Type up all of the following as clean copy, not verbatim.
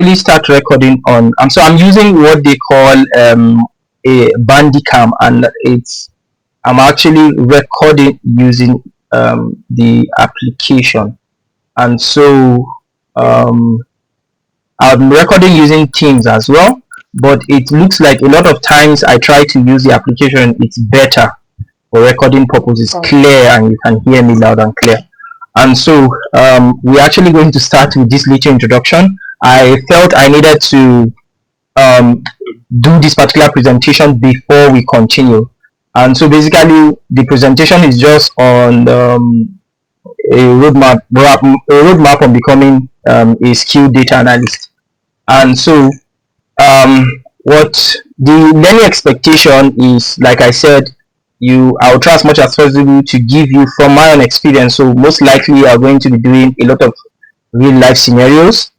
really start recording on. So I'm using what they call a Bandicam, and I'm actually recording using the application. And so um, I'm recording using Teams as well, but it looks like a lot of times I try to use the application. It's better for recording purposes, clear, and you can hear me loud and clear. And so we're actually going to start with this little introduction. I felt I needed to um, do this particular presentation before we continue. And so basically, the presentation is just on a roadmap on becoming a skilled data analyst. And so what the learning expectation is, like I said, I'll try as much as possible to give you from my own experience. So most likely you are going to be doing a lot of real life scenarios.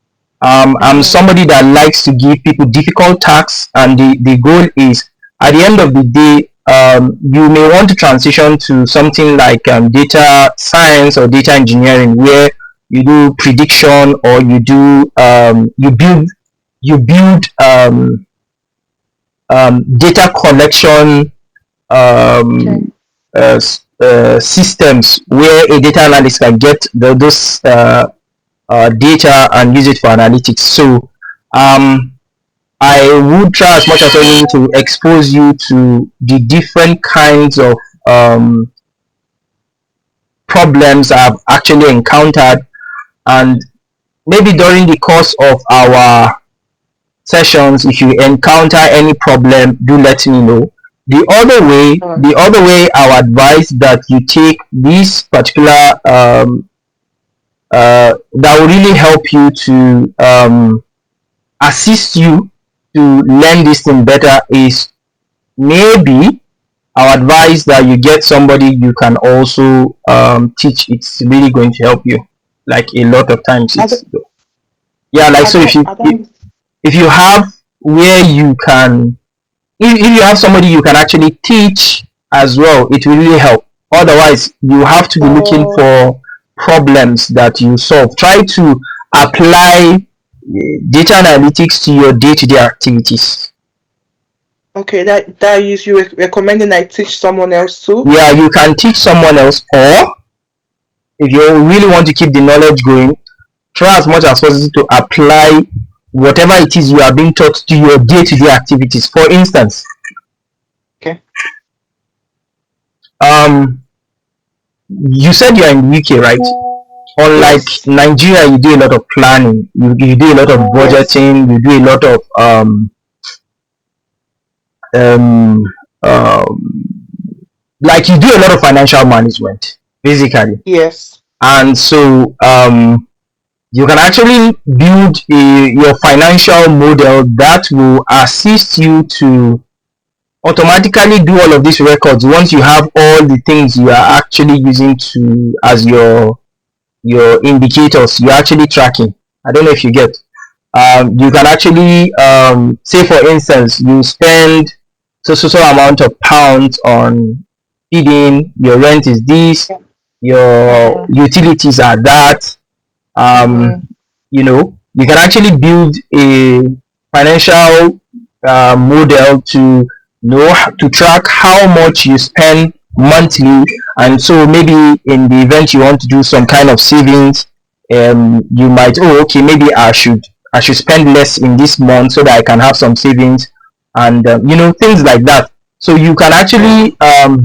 I'm somebody that likes to give people difficult tasks, and the goal is at the end of the day, you may want to transition to something like data science or data engineering, where you do prediction, or you build data collection um, systems where a data analyst can get those data and use it for analytics. So I would try as much as possible to expose you to the different kinds of problems I've actually encountered, and maybe during the course of our sessions, if you encounter any problem, do let me know. The other way I would advise that you take this particular that will really help you to assist you to learn this thing better is, maybe I would advise that you get somebody you can also teach. It's really going to help you. Like a lot of times, yeah. Like so, if you have where you can, if you have somebody you can actually teach as well, it will really help. Otherwise, you have to be looking for problems that you solve. Try to apply data analytics to your day-to-day activities. Okay, that is you recommending I teach someone else too? Yeah, you can teach someone else, or if you really want to keep the knowledge going, try as much as possible to apply whatever it is you are being taught to your day-to-day activities. For instance, Okay. You said you're in UK, right? Unlike Yes. Nigeria, you do a lot of planning, you do a lot of budgeting, you do a lot of um, like you do a lot of financial management, basically. Yes. And so you can actually build your financial model that will assist you to automatically do all of these records once you have all the things you are actually using to as your indicators. You're actually tracking. I don't know if you get. You can actually say, for instance, you spend so amount of pounds on feeding. Your rent is this. Your utilities are that. You can actually build a financial model to know to track how much you spend monthly. And so maybe in the event you want to do some kind of savings, you might, okay, maybe I should spend less in this month so that I can have some savings, and things like that. So you can actually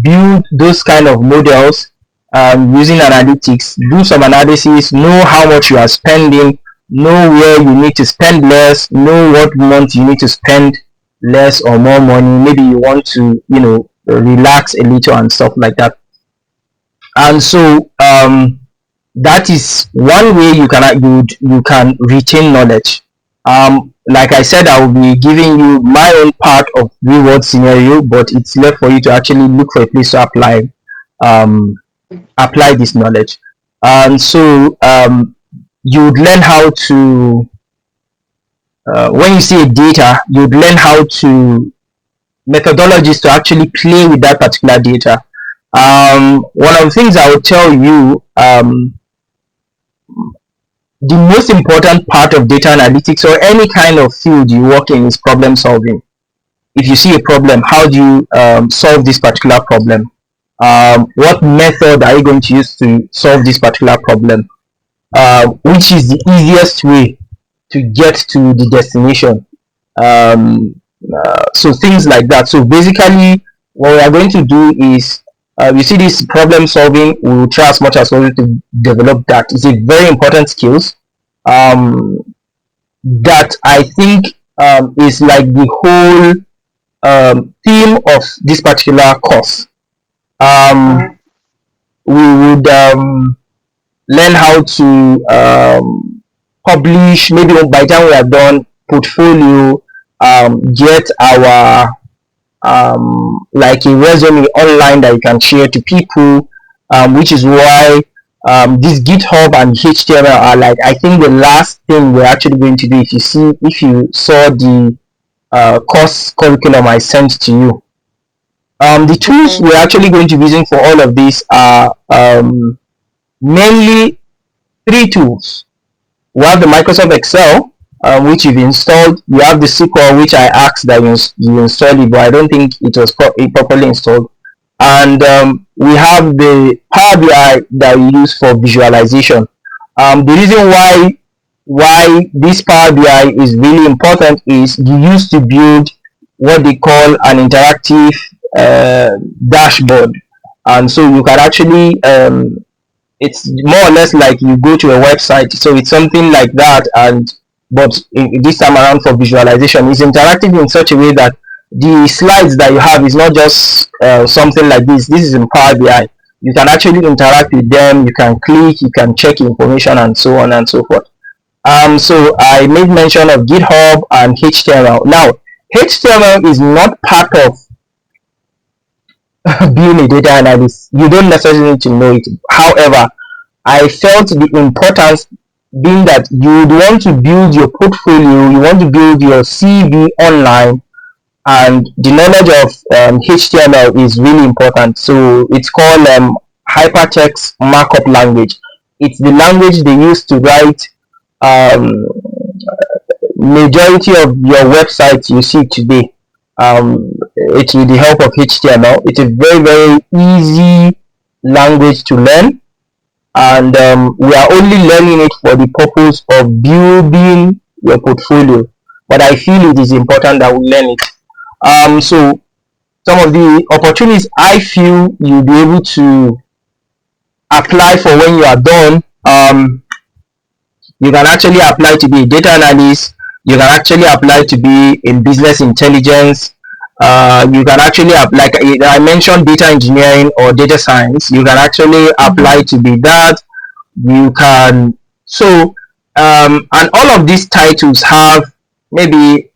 build those kind of models using analytics, do some analysis, know how much you are spending, know where you need to spend less, know what month you need to spend less or more money. Maybe you want to relax a little and stuff like that. And so that is one way you can retain knowledge. Like I said, I will be giving you my own part of real world scenario, but it's left for you to actually look for a place to apply this knowledge. And so you'd learn how to when you see a data, you'd learn how to methodologies to actually play with that particular data. One of the things I would tell you, the most important part of data analytics or any kind of field you work in is problem solving. If you see a problem, how do you solve this particular problem? What method are you going to use to solve this particular problem? Which is the easiest way to get to the destination? So things like that. So basically, what we are going to do is, you see, this problem solving. We will try as much as possible to develop that. It's a very important skills um, that I think is like the whole theme of this particular course. Mm-hmm. We would learn how to publish, maybe by the time we are done, portfolio, get our like a resume online that you can share to people, which is why this GitHub and HTML are like, I think, the last thing we're actually going to do. If you saw the course curriculum I sent to you, the tools Mm-hmm. we're actually going to be using for all of this are mainly three tools. We have the Microsoft Excel, which you've installed. You have the SQL, which I asked that you install it, but I don't think it was properly installed. And we have the Power BI that we use for visualization. The reason why this Power BI is really important is you used to build what they call an interactive dashboard, and so you can actually it's more or less like you go to a website, so it's something like that. And but this time around, for visualization, it's interactive in such a way that the slides that you have is not just something like this is in Power BI. You can actually interact with them, you can click, you can check information, and so on and so forth. So I made mention of GitHub and HTML. Now, HTML is not part of being a data analyst. You don't necessarily need to know it. However, I felt the importance being that you would want to build your portfolio, you want to build your CV online, and the knowledge of HTML is really important. So it's called hypertext markup language. It's the language they use to write um, majority of your websites you see today. It's with the help of HTML. It's a very, very easy language to learn, and we are only learning it for the purpose of building your portfolio. But I feel it is important that we learn it. So some of the opportunities I feel you'll be able to apply for when you are done. You can actually apply to be a data analyst. You can actually apply to be in business intelligence. You can actually apply, like I mentioned, data engineering or data science. You can actually apply Mm-hmm. to be that. You can, so and all of these titles have, maybe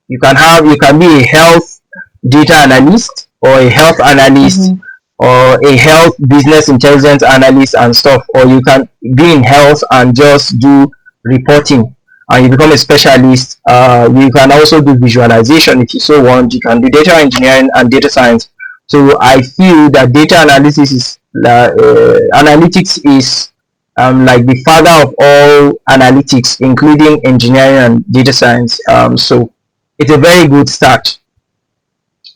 you can be a health data analyst or a health analyst Mm-hmm. or a health business intelligence analyst and stuff, or you can be in health and just do reporting and you become a specialist. You can also do visualization if you so want. You can do data engineering and data science. So I feel that data analysis is analytics is like the father of all analytics, including engineering and data science. So it's a very good start.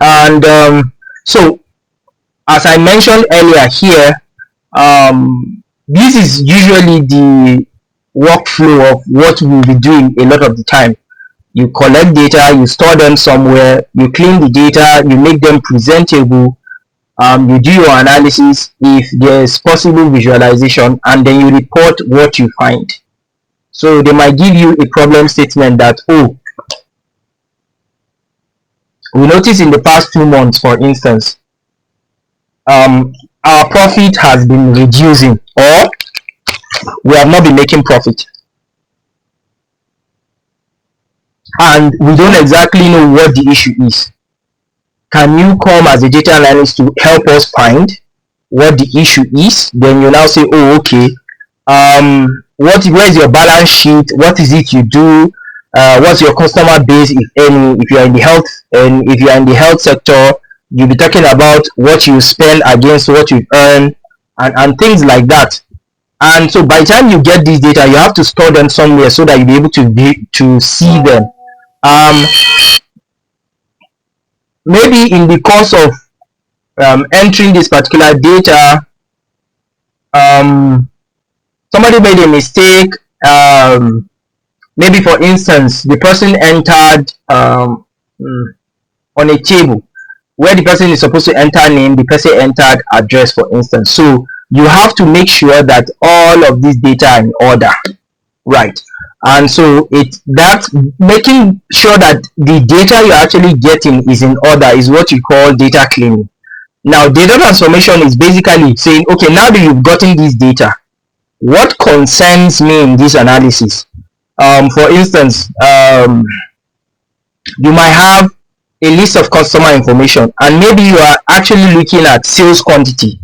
And so, as I mentioned earlier here, this is usually the workflow of what we'll be doing a lot of the time. You collect data, you store them somewhere, you clean the data, you make them presentable, you do your analysis if there's possible visualization, and then you report what you find. So they might give you a problem statement that, oh, we noticed in the past 2 months, for instance, um, our profit has been reducing, or we have not been making profit, and we don't exactly know what the issue is. Can you come as a data analyst to help us find what the issue is? Then you now say, oh, okay, where's your balance sheet? What is it you do? What's your customer base, if any? If you're in the health, and if you're in the health sector, you'll be talking about what you spend against what you earn, and things like that. And so by the time you get these data, you have to store them somewhere so that you'll be able to see them. um, Maybe in the course of entering this particular data, um, somebody made a mistake. Maybe for instance, the person entered on a table where the person is supposed to enter name, the person entered address, for instance. So you have to make sure that all of these data are in order, right? And so it that making sure that the data you're actually getting is in order is what you call data cleaning. Now, data transformation is basically saying, okay, now that you've gotten this data, what concerns me in this analysis? For instance, you might have a list of customer information, and maybe you are actually looking at sales quantity.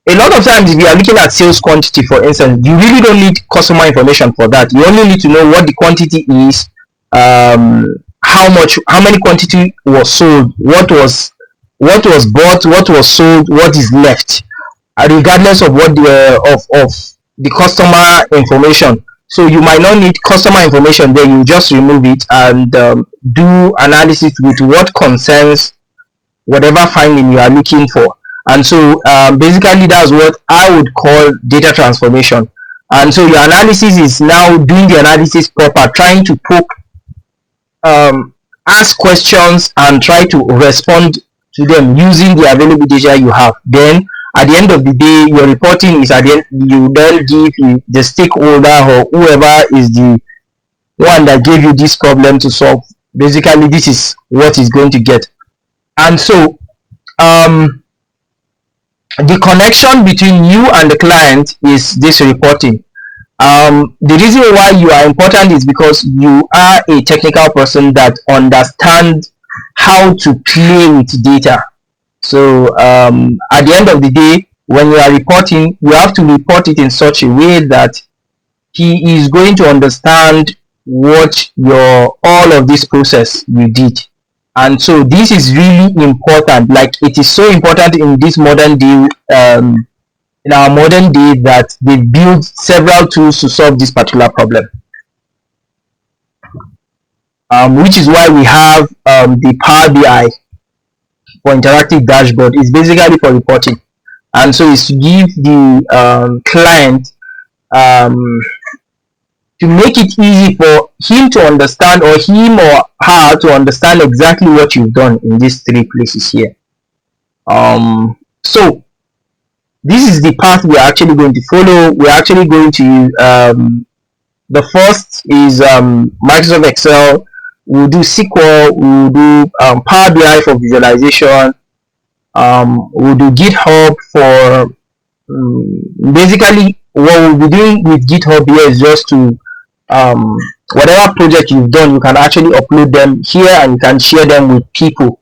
A lot of times, if you are looking at sales quantity, for instance, you really don't need customer information for that. You only need to know what the quantity is, how many quantity was sold, what was bought, what was sold, what is left, regardless of what of the customer information. So you might not need customer information, then you just remove it and do analysis with what concerns whatever finding you are looking for. And so basically that's what I would call data transformation. And so your analysis is now doing the analysis proper, trying to poke, ask questions and try to respond to them using the available data you have. Then at the end of the day, your reporting is at the end, you then give the stakeholder or whoever is the one that gave you this problem to solve. Basically, this is what is going to get. And so um, the connection between you and the client is this reporting. The reason why you are important is because you are a technical person that understands how to play with data. So at the end of the day, when you are reporting, you have to report it in such a way that he is going to understand what your all of this process you did. And so this is really important. Like, it is so important in this modern day, in our modern day, that they build several tools to solve this particular problem. Which is why we have the Power BI for interactive dashboard. Is basically for reporting, and so it's to give the client, um, to make it easy for him to understand, or him or her to understand exactly what you've done in these three places here. So this is the path we're actually going to follow. We're actually going to the first is Microsoft Excel. We'll do SQL. We'll do Power BI for visualization. We'll do GitHub for basically what we'll be doing with GitHub here is just to whatever project you've done, you can actually upload them here and you can share them with people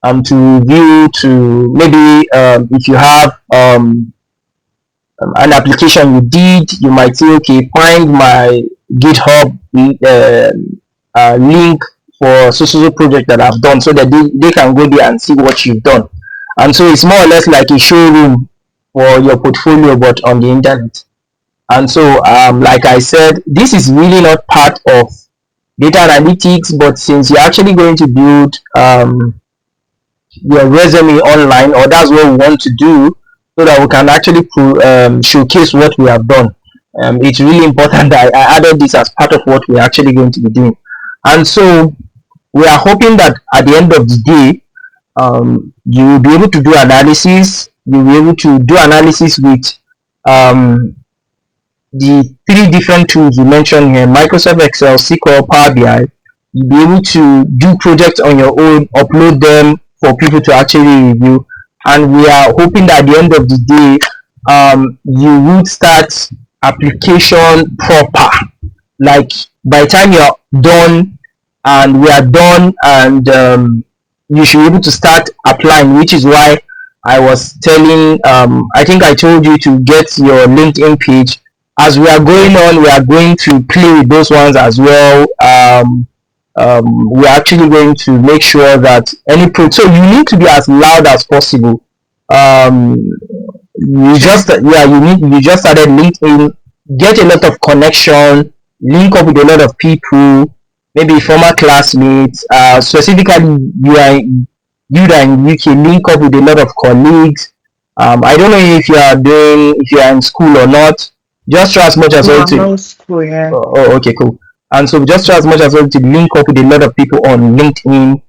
to review. To maybe if you have an application you did, you might say, okay, find my GitHub link for so project that I've done, so that they can go there and see what you've done. And so it's more or less like a showroom for your portfolio, but on the internet. And so like I said, this is really not part of data analytics, but since you're actually going to build your resume online, or that's what we want to do, so that we can actually showcase what we have done. It's really important that I added this as part of what we're actually going to be doing. And so we are hoping that at the end of the day, you will be able to do analysis. You'll be able to do analysis with the three different tools you mentioned here: Microsoft Excel, SQL, Power BI. You'll be able to do projects on your own, upload them for people to actually review. And we are hoping that at the end of the day, you would start application proper. Like, by the time you're done and we are done, and you should be able to start applying, which is why I was telling, I think I told you to get your LinkedIn page. As we are going on, we are going to play with those ones as well. We're actually going to make sure that so you need to be as loud as possible. You Okay. just you just started LinkedIn, get a lot of connection, link up with a lot of people, maybe former classmates. Specifically, you that in UK, link up with a lot of colleagues. I don't know if you are in school or not. Just try as much as No, well I'm to not in school, yeah. okay, cool. And so just try as much as well to link up with a lot of people on LinkedIn.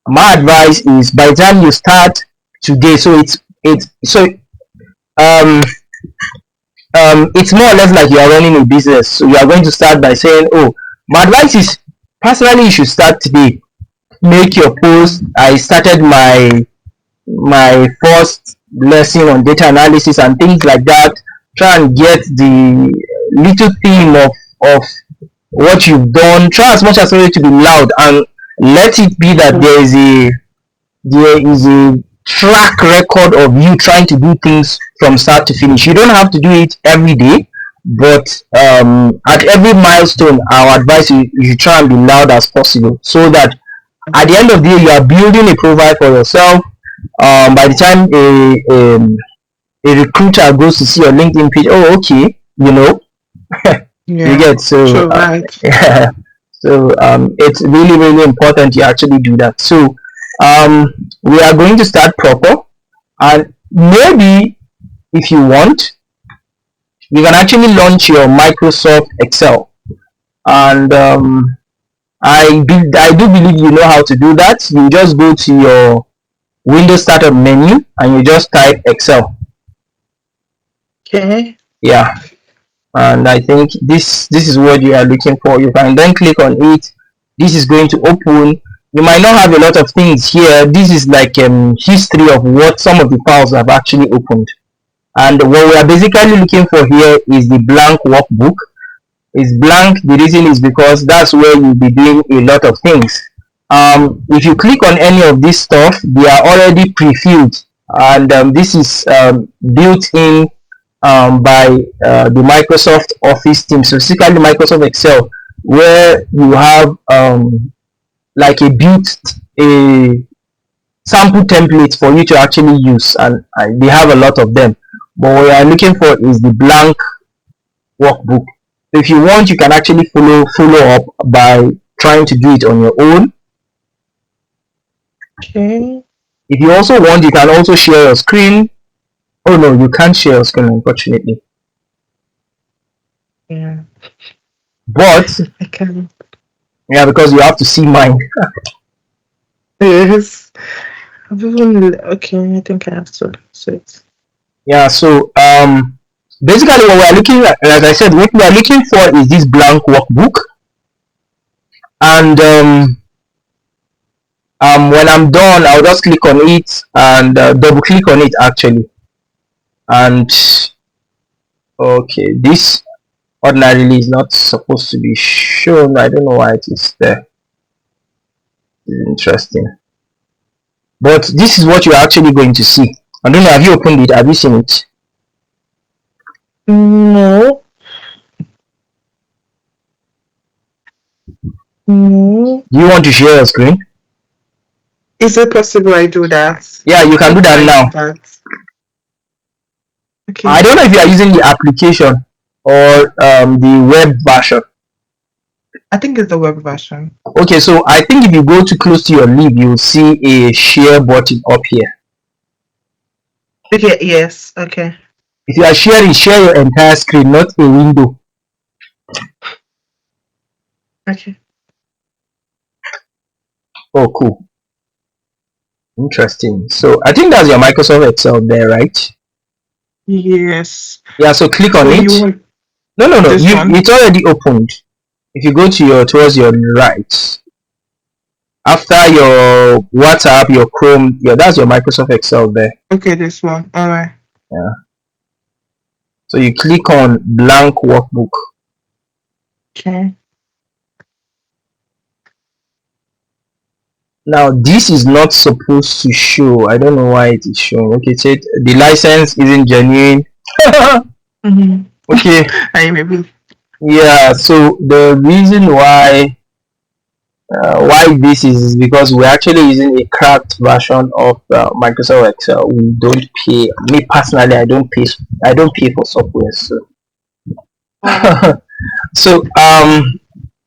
My advice is by the time you start today, so it's so um it's more or less like you are running a business. So you are going to start by saying, "Oh, my advice is personally you should start today. Make your post. Mm. I started my first lesson on data analysis and things like that. Try and get the little theme of what you've done. Try as much as possible to be loud and let it be that there is a track record of you trying to do things from start to finish. You don't have to do it every day, but at every milestone, our advice is you should try and be loud as possible so that at the end of the day, you are building a profile for yourself. By the time a recruiter goes to see your LinkedIn page, oh, okay, you Yeah. get so True, right. yeah. So it's really really important you actually do that. So we are going to start proper, and maybe if you want, you can actually launch your Microsoft Excel. And I do believe you know how to do that. You just go to your Windows startup menu and you just type Excel. Okay. Yeah, and I think this is what you are looking for. You can then click on it. This is going to open. You might not have a lot of things here. This is like history of what some of the files have actually opened. And what we are basically looking for here is the blank workbook. It's blank. The reason is because that's where you'll be doing a lot of things. If you click on any of this stuff, they are already pre-filled, and this is built in by the Microsoft Office team, so specifically Microsoft Excel, where you have like a sample template for you to actually use, and they have a lot of them. But what we are looking for is the blank workbook. So if you want, you can actually follow up by trying to do it on your own. Okay. If you also want, you can also share your screen. Oh no, you can't share your screen, unfortunately. Yeah. But I can. yeah, because you have to see mine. Yes. Okay, I think I have to. So it's Yeah, so basically what we are looking at, as I said, what we are looking for is this blank workbook. And when I'm done, I'll just click on it and double click on it actually. And okay, this ordinarily is not supposed to be shown. I don't know why it is there. It's interesting. But this is what you're actually going to see. I don't know, have you opened it? Have you seen it? no, no. Do you want to share your screen? Is it possible I do that? Yeah, you can How do do that I do now. that? I Okay. don't know if you are using the application or the web version. I think it's the web version. Okay, so I think if you go too close to your lip, you'll see a share button up here. Okay, yes. Okay. If you are sharing, share your entire screen, not a window. Okay. Oh, cool. Interesting. So I think that's your Microsoft Excel there, right? Yes. Yeah, so click on So you it. want No. this one? It's already opened. If you go to towards your right, after your WhatsApp, your Chrome, that's your Microsoft Excel there. Okay, this one. All right. Yeah. So you click on blank workbook. Okay. Now this is not supposed to show. I don't know why it is showing. Okay, so the license isn't genuine. Mm-hmm. Okay, I maybe. yeah. So the reason why Why this is because we're actually using a cracked version of Microsoft Excel. We don't pay. Me personally, I don't pay. I don't pay for software. So, Oh, so I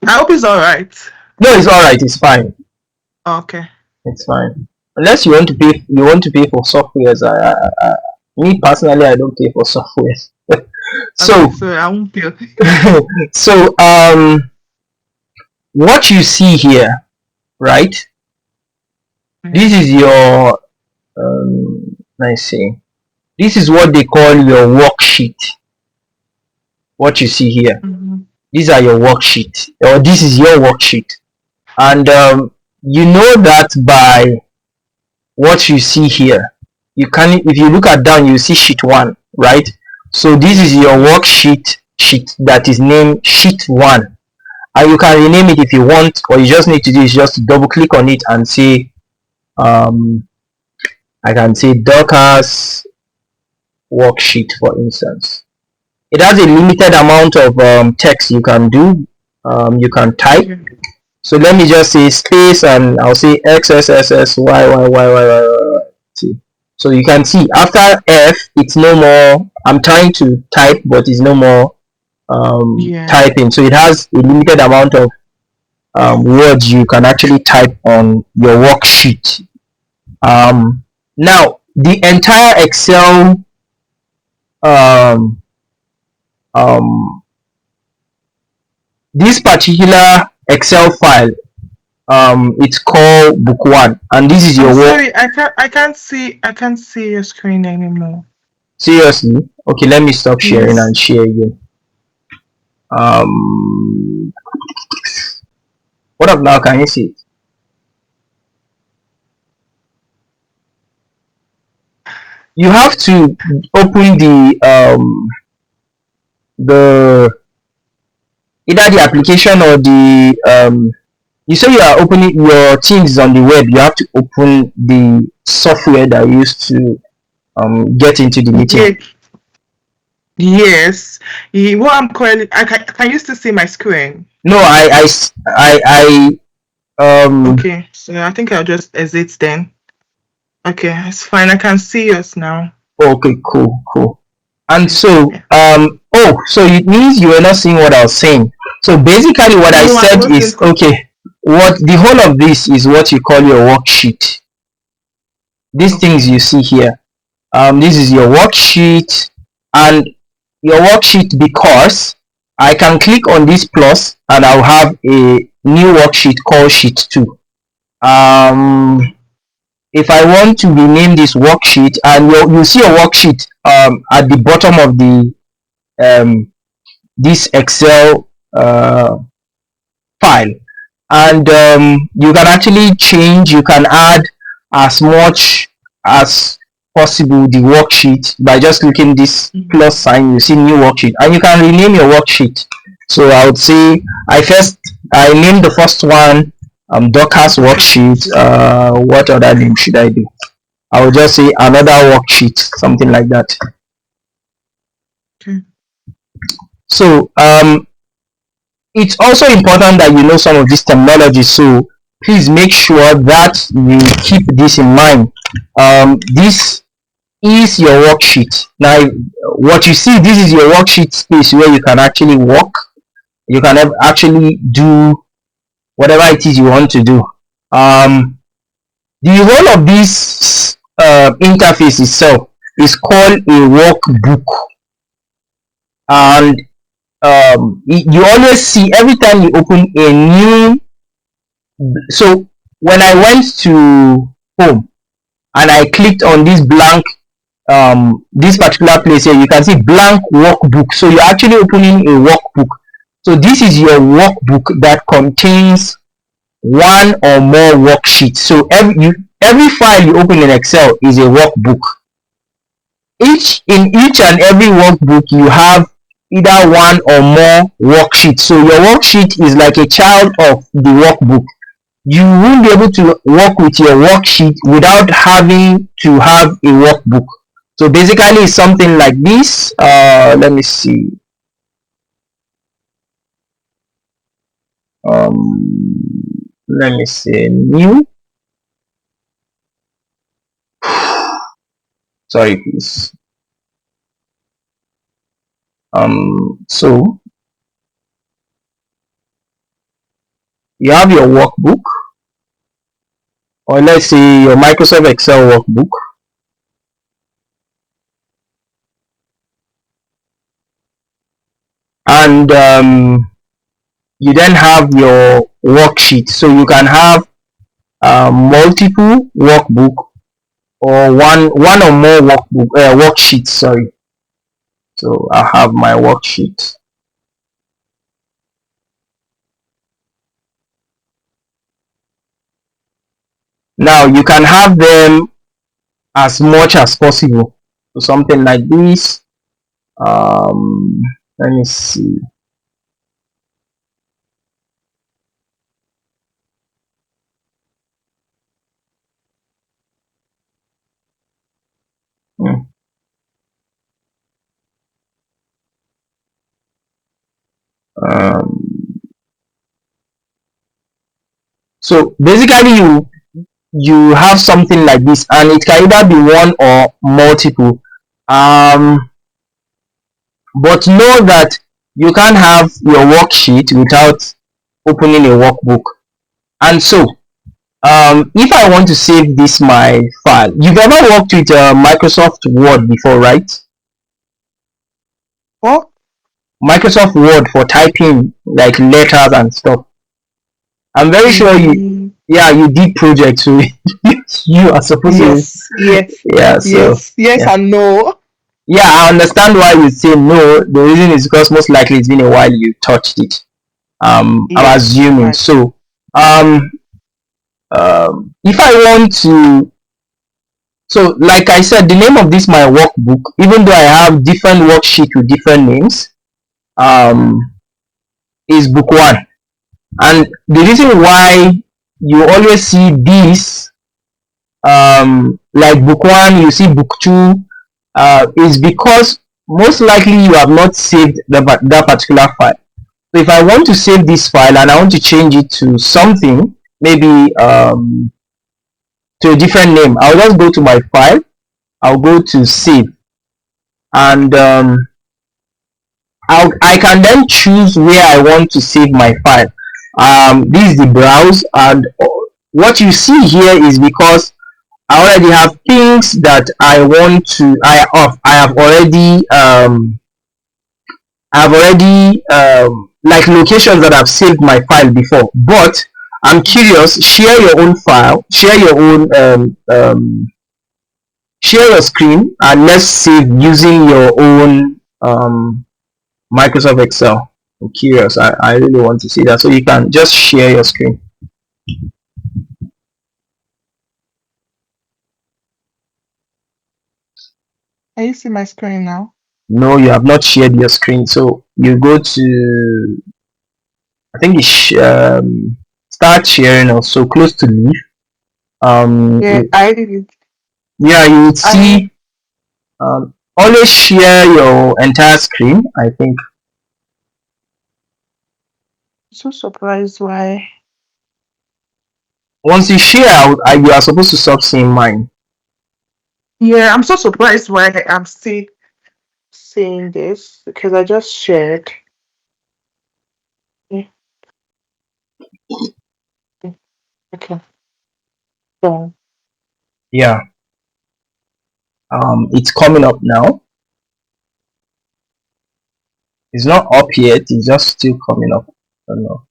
hope it's all right. no, it's all right. It's fine. Okay. It's fine. Unless you want to pay, you want to pay for softwares. Me personally, I don't pay for softwares. Okay, So, so I won't pay. so what you see here, right? This is your let's see. This is what they call your worksheet. What you see here, Mm-hmm. these are your worksheet, or this is your worksheet, and you know that by what you see here. You can, if you look at down, you see sheet one, right? So this is your worksheet sheet that is named sheet one, and you can rename it if you want, or you just need to do is just double click on it and say I can say Dockers worksheet, for instance. It has a limited amount of text you can do. You can type. Okay. So let me just say space, and I'll say XSSSYYYYYT. So you can see after F, it's no more. I'm trying to type, but it's no more Yeah. typing. So it has a limited amount of words you can actually type on your worksheet. Now the entire Excel um, um, this particular Excel file, it's called book one, and this is I'm your work. sorry, I can't see your screen anymore. Seriously? Okay, let me stop sharing Yes. and share again. Um, what up now? Can you see it? You have to open the either the application or the you say you are opening your Teams on the web. You have to open the software that you used to get into the meeting. Yeah. Yes. What I'm calling, can you still see my screen? No, Okay, so I think I'll just exit then. Okay, it's fine. I can see yours now. okay, cool. And Okay. so Yeah. so it means you were not seeing what I was saying. So basically what I No, I said is, wasn't. okay, what the whole of this is what you call your worksheet. These things Okay. you see here, this is your worksheet, and your worksheet, because I can click on this plus and I'll have a new worksheet called sheet 2. If I want to rename this worksheet, and you see a worksheet at the bottom of the this Excel file, and you can actually change, you can add as much as possible the worksheet by just clicking this plus sign. You see new worksheet, and you can rename your worksheet. So I would say I named the first one Dockers worksheet. What other name should I do? I will just say another worksheet, something like that. Okay. So it's also important that you know some of this terminology. So please make sure that you keep this in mind. This is your worksheet. Now, what you see, this is your worksheet space where you can actually work. You can actually do whatever it is you want to do. The whole of this interface itself is called a workbook, and you always see every time you open a new. So when I went to home and I clicked on this blank this particular place here, you can see blank workbook. So you're actually opening a workbook. So this is your workbook that contains one or more worksheets. So every file you open in Excel is a workbook. Each and every workbook you have either one or more worksheets. So your worksheet is like a child of the workbook. You won't be able to work with your worksheet without having to have a workbook. So basically it's something like this. Let me see. let me say new. Sorry, please. So you have your workbook, or let's say your Microsoft Excel workbook, and you then have your worksheet. So you can have multiple workbook or one or more worksheets. Sorry. So I have my worksheet. Now you can have them as much as possible. So something like this. Let me see. Hmm. Um, so basically, you have something like this, and it can either be one or multiple. But know that you can't have your worksheet without opening a workbook. And so, if I want to save this my file, you've ever worked with Microsoft Word before, right? What? Microsoft Word for typing like letters and stuff. I'm very sure Mm, you did projects, so you are supposed to, yes, yes, yeah. So yes, yeah, and no. yeah, I understand why you say no. The reason is because most likely it's been a while you touched it. I'm Yes, assuming. right. So um, if I want to, so like I said, the name of this my workbook, even though I have different worksheet with different names, um, is book one. And the reason why you always see this, like book one, you see book two, is because most likely you have not saved that particular file. So if I want to save this file and I want to change it to something, maybe to a different name, I'll just go to my file, I'll go to save, and I can then choose where I want to save my file. This is the browse, and what you see here is because I already have things that I want to. I have already like locations that I've saved my file before. But I'm curious. Share your own file. Share your own share your screen, and let's save using your own Microsoft Excel. I'm curious. I really want to see that. So you can just share your screen. Can you see my screen now? No, you have not shared your screen. So you go to, I think it's start sharing or so close to leave. Yeah, I did it. Yeah, you would I see always share your entire screen. I think am so surprised why. once you share, you are supposed to stop seeing mine. Yeah, I'm so surprised why I'm still seeing this because I just shared. Yeah, yeah, okay. So Yeah, it's coming up now. It's not up yet. It's just still coming up. I don't know.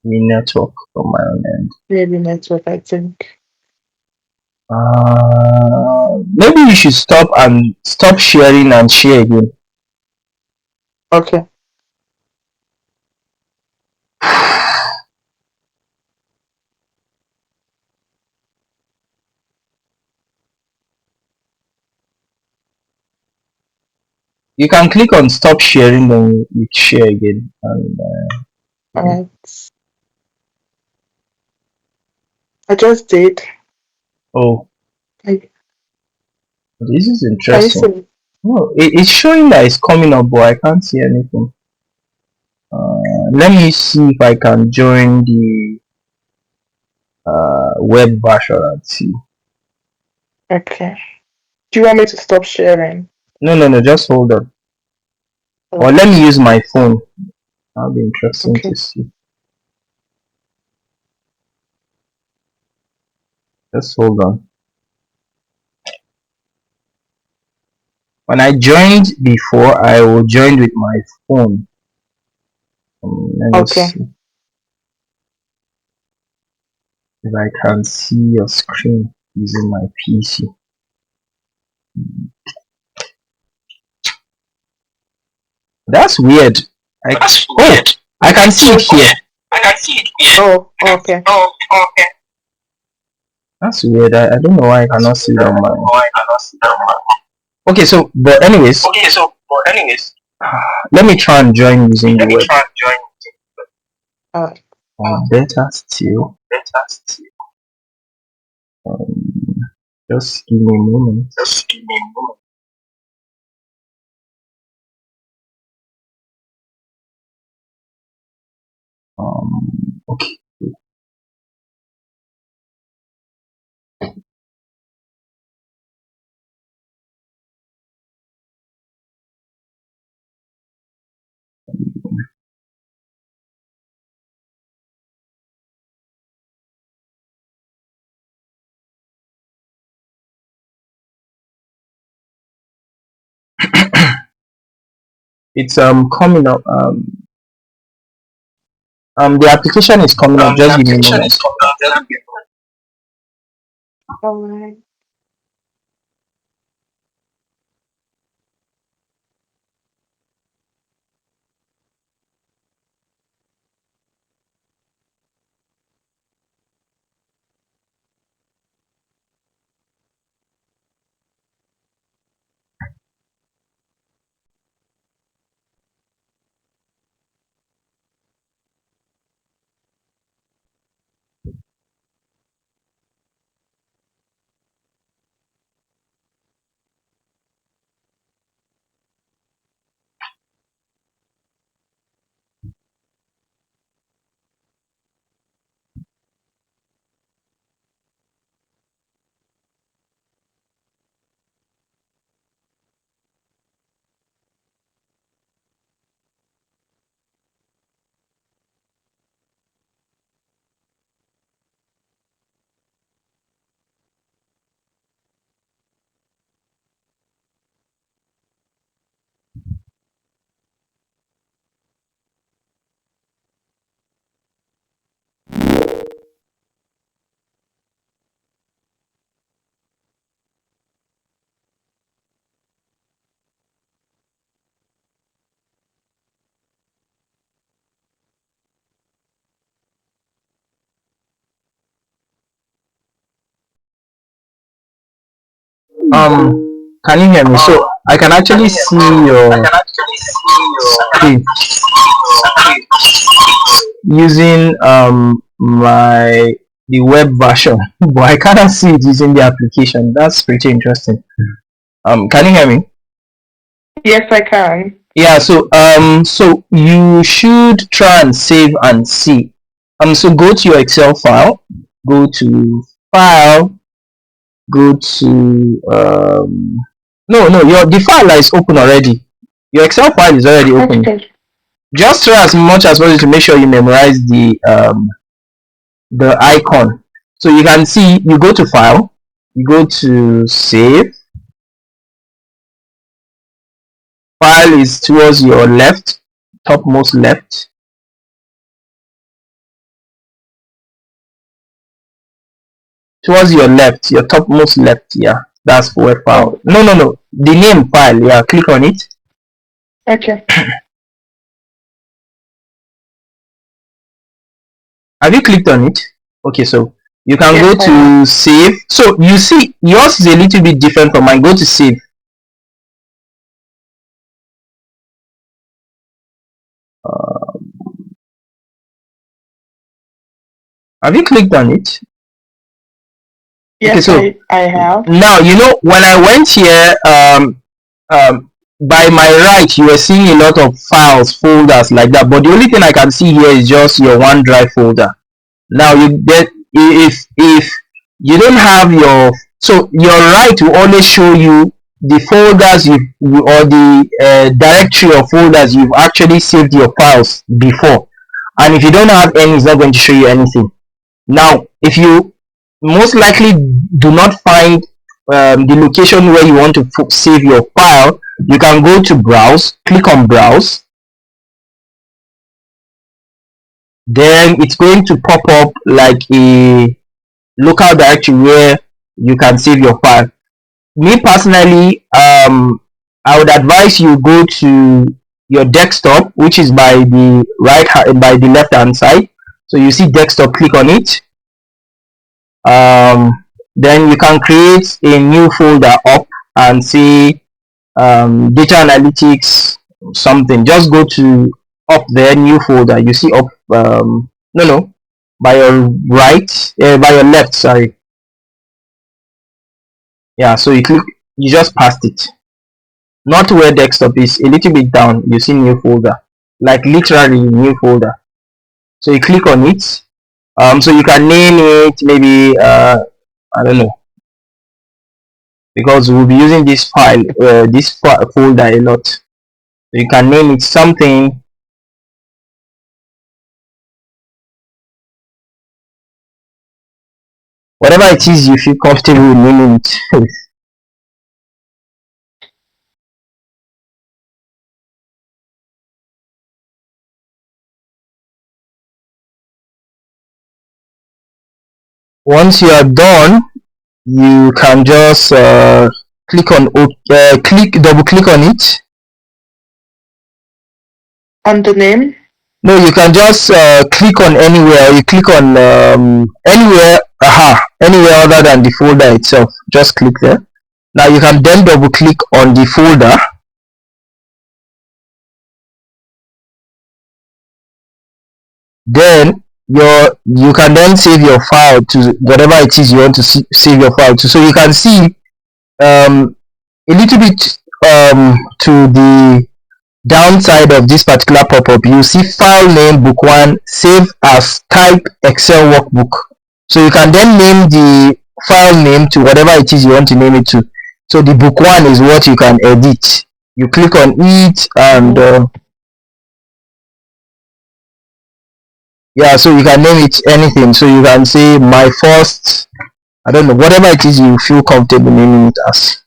Me network from my own end. maybe network, I think. Maybe you should stop sharing and share again. Okay. You can click on stop sharing, then you share again. And All yeah. right. I just did. Oh, Like, this is can you interesting. see? No, it's showing that it's coming up, but I can't see anything. Let me see if I can join the. web version and see. Okay. Do you want me to stop sharing? No, just hold on. Or let me use my phone. That'll be interesting Okay. to see. Just hold on. When I joined before, I will join with my phone. Let me Okay. see if I can see your screen using my PC. That's weird. I can see it here. Oh, okay. That's weird. I don't know why I cannot see it on my. Okay, so but anyways, let me try and join using the web. Or better still, um, just give me a moment. Okay. It's coming up. The application is coming up. Just give me a moment. Alright. Can you hear me? So I can actually see your screen using my the web version, but I cannot see it using the application. That's pretty interesting. Can you hear me? Yes, I can. Yeah. So you should try and save and see. So go to your Excel file. Go to File. Go to no, your the file is open already. Your Excel file is already open. Okay. Just try as much as possible to make sure you memorize the icon. So you can see, you go to File, you go to Save. File is towards your left, topmost left. Towards your left, your topmost left. Yeah, that's for web file. No, the name file. Yeah, click on it. Okay. Have you clicked on it? Okay, so you can Yes, go to Save. So you see yours is a little bit different from mine. Go to Save. Have you clicked on it? Okay, Yes, so I have. now you know when I went here, by my right you were seeing a lot of files, folders like that, but the only thing I can see here is just your OneDrive folder. Now if you don't have your, so your right will always show you the folders or the directory of folders you've actually saved your files before. And if you don't have any, it's not going to show you anything. Now if you most likely do not find the location where you want to save your file, you can go to browse, click on browse, then it's going to pop up like a local directory where you can save your file. Me personally, I would advise you go to your desktop, which is by the by the left hand side. So you see desktop, click on it. Then you can create a new folder up and say data analytics something. Just go to up there, new folder. You see up, no, by your right, by your left, sorry. Yeah, so you click, you just passed it. Not where desktop is, a little bit down, you see new folder, like literally new folder. So you click on it. So you can name it maybe I don't know, because we'll be using this file, this folder a lot. So you can name it something. Whatever it is you feel comfortable with naming it. Once you are done, you can just click on double click on it. On the name? No, you can just click on anywhere. You click on anywhere, anywhere other than the folder itself. Just click there. Now you can then double click on the folder. Then you can then save your file to whatever it is you want to save your file to. So you can see a little bit to the downside of this particular pop-up. You see file name book 1 save as type Excel workbook. So you can then name the file name to whatever it is you want to name it to. So the book 1 is what you can edit. You click on it and yeah, so you can name it anything. So you can say my first, I don't know, whatever it is you feel comfortable naming it as.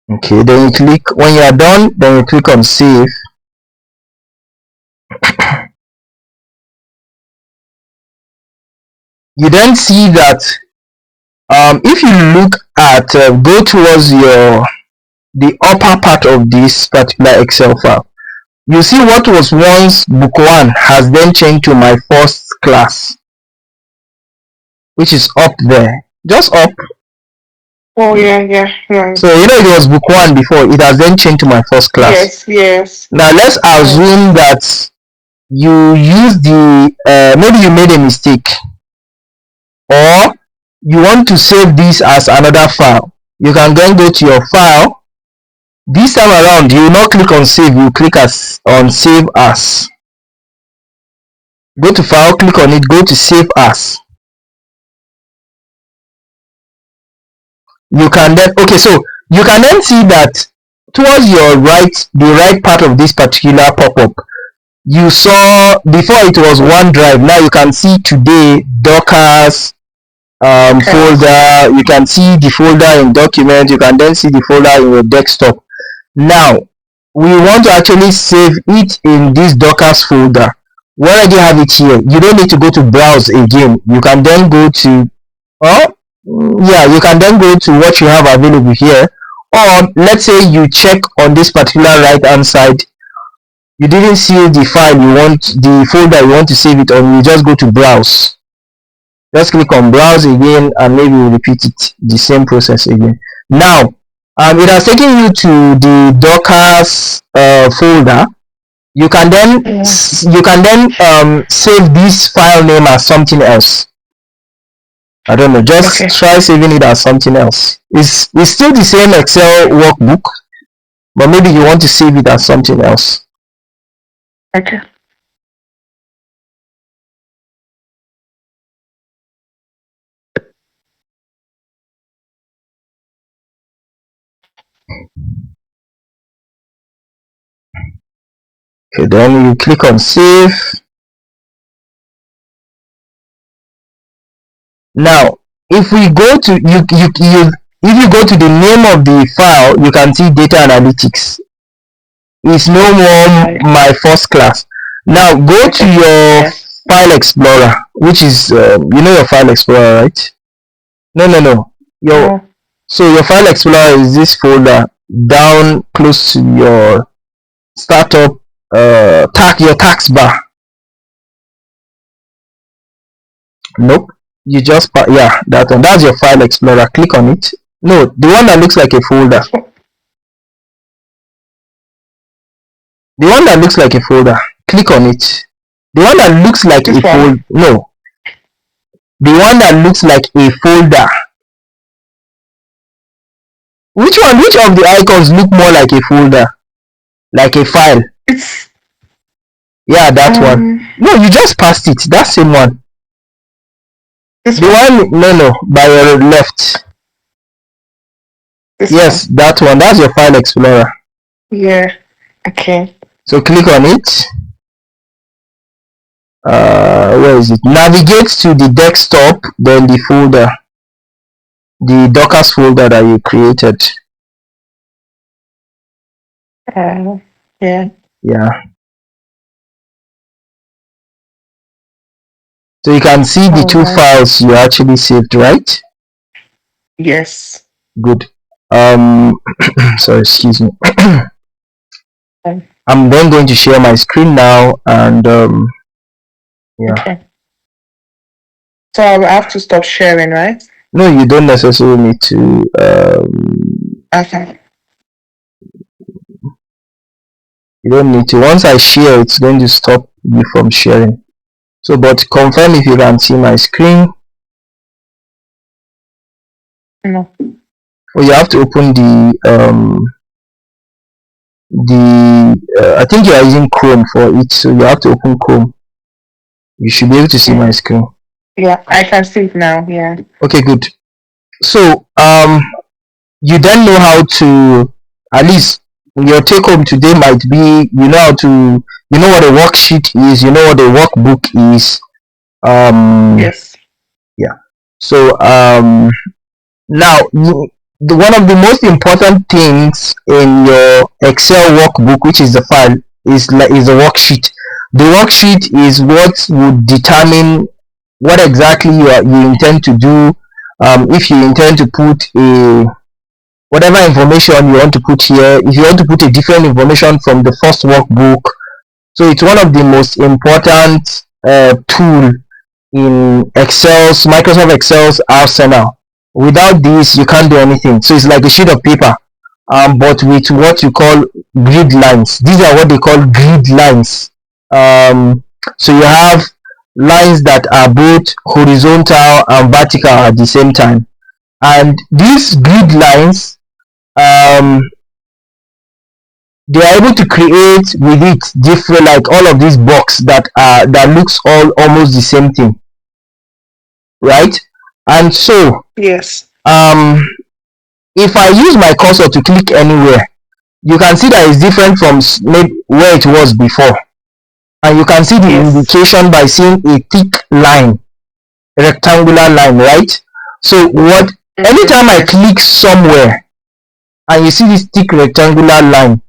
Okay, then you click, when you are done, then you click on save. You then see that if you look at go towards the upper part of this particular Excel file, you see what was once book 1 has then changed to my first class, which is up there, just up. Oh yeah. So you know it was book 1 before, it has then changed to my first class. Yes. Now let's assume that you use the maybe you made a mistake, or you want to save this as another file. You can then go to your file. This time around, you will not click on save, you click on save as. Go to file, click on it, go to save as. You can then, okay, so you can then see that towards your right, the right part of this particular pop-up, you saw before it was OneDrive. Now you can see today Dockers folder. You can see the folder in document. You can then see the folder in your desktop. Now we want to actually save it in this Dockers folder. We already have it here. You don't need to go to browse again. You can then go to you can then go to what you have available here. Or let's say you check on this particular right hand side, you didn't see the file you want, the folder you want to save it on, you just go to browse. Just click on browse again and maybe we'll repeat it, the same process again. Now it has taken you to the Dockers folder. You can then Yeah. save this file name as something else. I don't know, just Okay. try saving it as something else. It's still the same Excel workbook, but maybe you want to save it as something else. Okay. Okay, then you click on save. Now, if we go to if you go to the name of the file, you can see data analytics. It's no more my first class. Now go to Okay. your Yes. file explorer, which is you know your file explorer, right? No. Your No. So your file explorer is this folder down close to your startup your tax bar. Nope. You just yeah, that one. That's your file explorer. Click on it. No, the one that looks like a folder. This one. The one that looks like a folder. Click on it. The one that looks like a This one. folder. No, the one that looks like a folder. Which one? Which of the icons look more like a folder? Like a file? It's Yeah, that one. No, you just passed it. That same one. this The one. one, no, by your left. This Yes, one. that one. That's your file explorer. Yeah. Okay. So click on it. Where is it? Navigate to the desktop, then the folder, the Dockers folder that you created. Yeah. Yeah. So you can see the two Alright. files you actually saved, right? Yes. Good. Sorry, excuse me. Um, I'm then going to share my screen now, and yeah. okay. So I will have to stop sharing, right? No, you don't necessarily need to. Okay. You don't need to. Once I share, it's going to stop you from sharing. So, but confirm if you can see my screen. No. Or you have to open I think you are using Chrome for it, so you have to open Chrome. You should be able to see my screen. Yeah, I can see it now. Yeah. Okay, good. So you then know how to, at least your take home today might be, you know how to, you know what a worksheet is, you know what a workbook is. Yes. Yeah. So now one of the most important things in your Excel workbook, which is the file, is the worksheet. The worksheet is what would determine what exactly you intend to do. If you intend to put a whatever information you want to put here, if you want to put a different information from the first workbook. So it's one of the most important tool in Microsoft Excel's arsenal. Without this, you can't do anything. So it's like a sheet of paper, but with what you call grid lines. These are what they call grid lines. So you have lines that are both horizontal and vertical at the same time. And these grid lines, um, they are able to create with it different, like all of these box that looks all almost the same thing, right? And so Yes. if I use my cursor to click anywhere, you can see that it's different from where it was before, and you can see the Yes. indication by seeing a thick line, rectangular line, right? So what anytime I Yes. click somewhere and you see this thick rectangular line,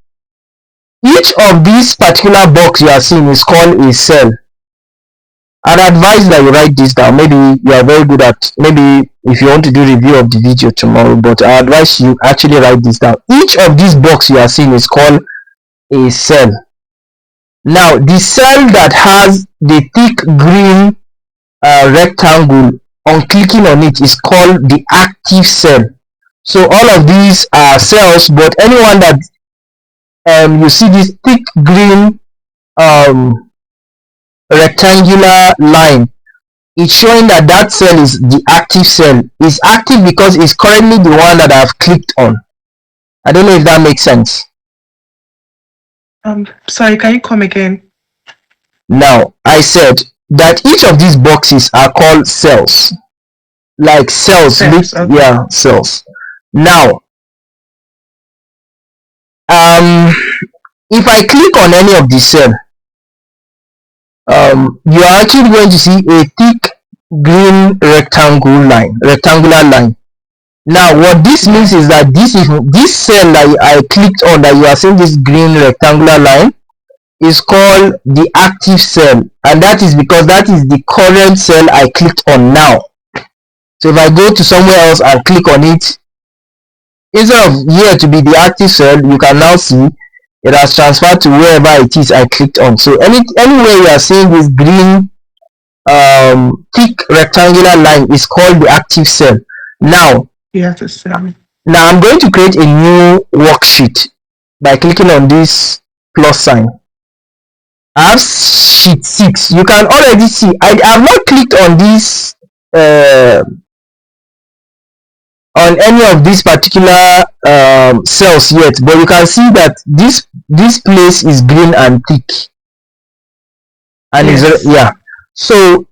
each of these particular box you are seeing is called a cell. I'd advise that you write this down. Maybe you are very good at, maybe if you want to do review of the video tomorrow, but I advise you actually write this down. Each of these box you are seeing is called a cell. Now the cell that has the thick green rectangle, on clicking on it, is called the active cell. So all of these are cells, but anyone that you see this thick green um, rectangular line, it's showing that that cell is the active cell. It's active because it's currently the one that I've clicked on. I don't know if that makes sense. Sorry, can you come again? Now, I said that each of these boxes are called cells. Like cells, Cells. Okay. yeah, cells. Now, if I click on any of the cell, you are actually going to see a thick green rectangular line. Now, what this means is that this cell that I clicked on, that you are seeing this green rectangular line, is called the active cell, and that is because that is the current cell I clicked on now. So if I go to somewhere else and click on it, instead of here to be the active cell, you can now see it has transferred to wherever it is I clicked on. So anywhere you are seeing this green thick rectangular line is called the active cell. Now, now I'm going to create a new worksheet by clicking on this plus sign. I have sheet 6. You can already see I have not clicked on this on any of these particular cells yet, but you can see that this place is green and thick, and Yes. yeah, so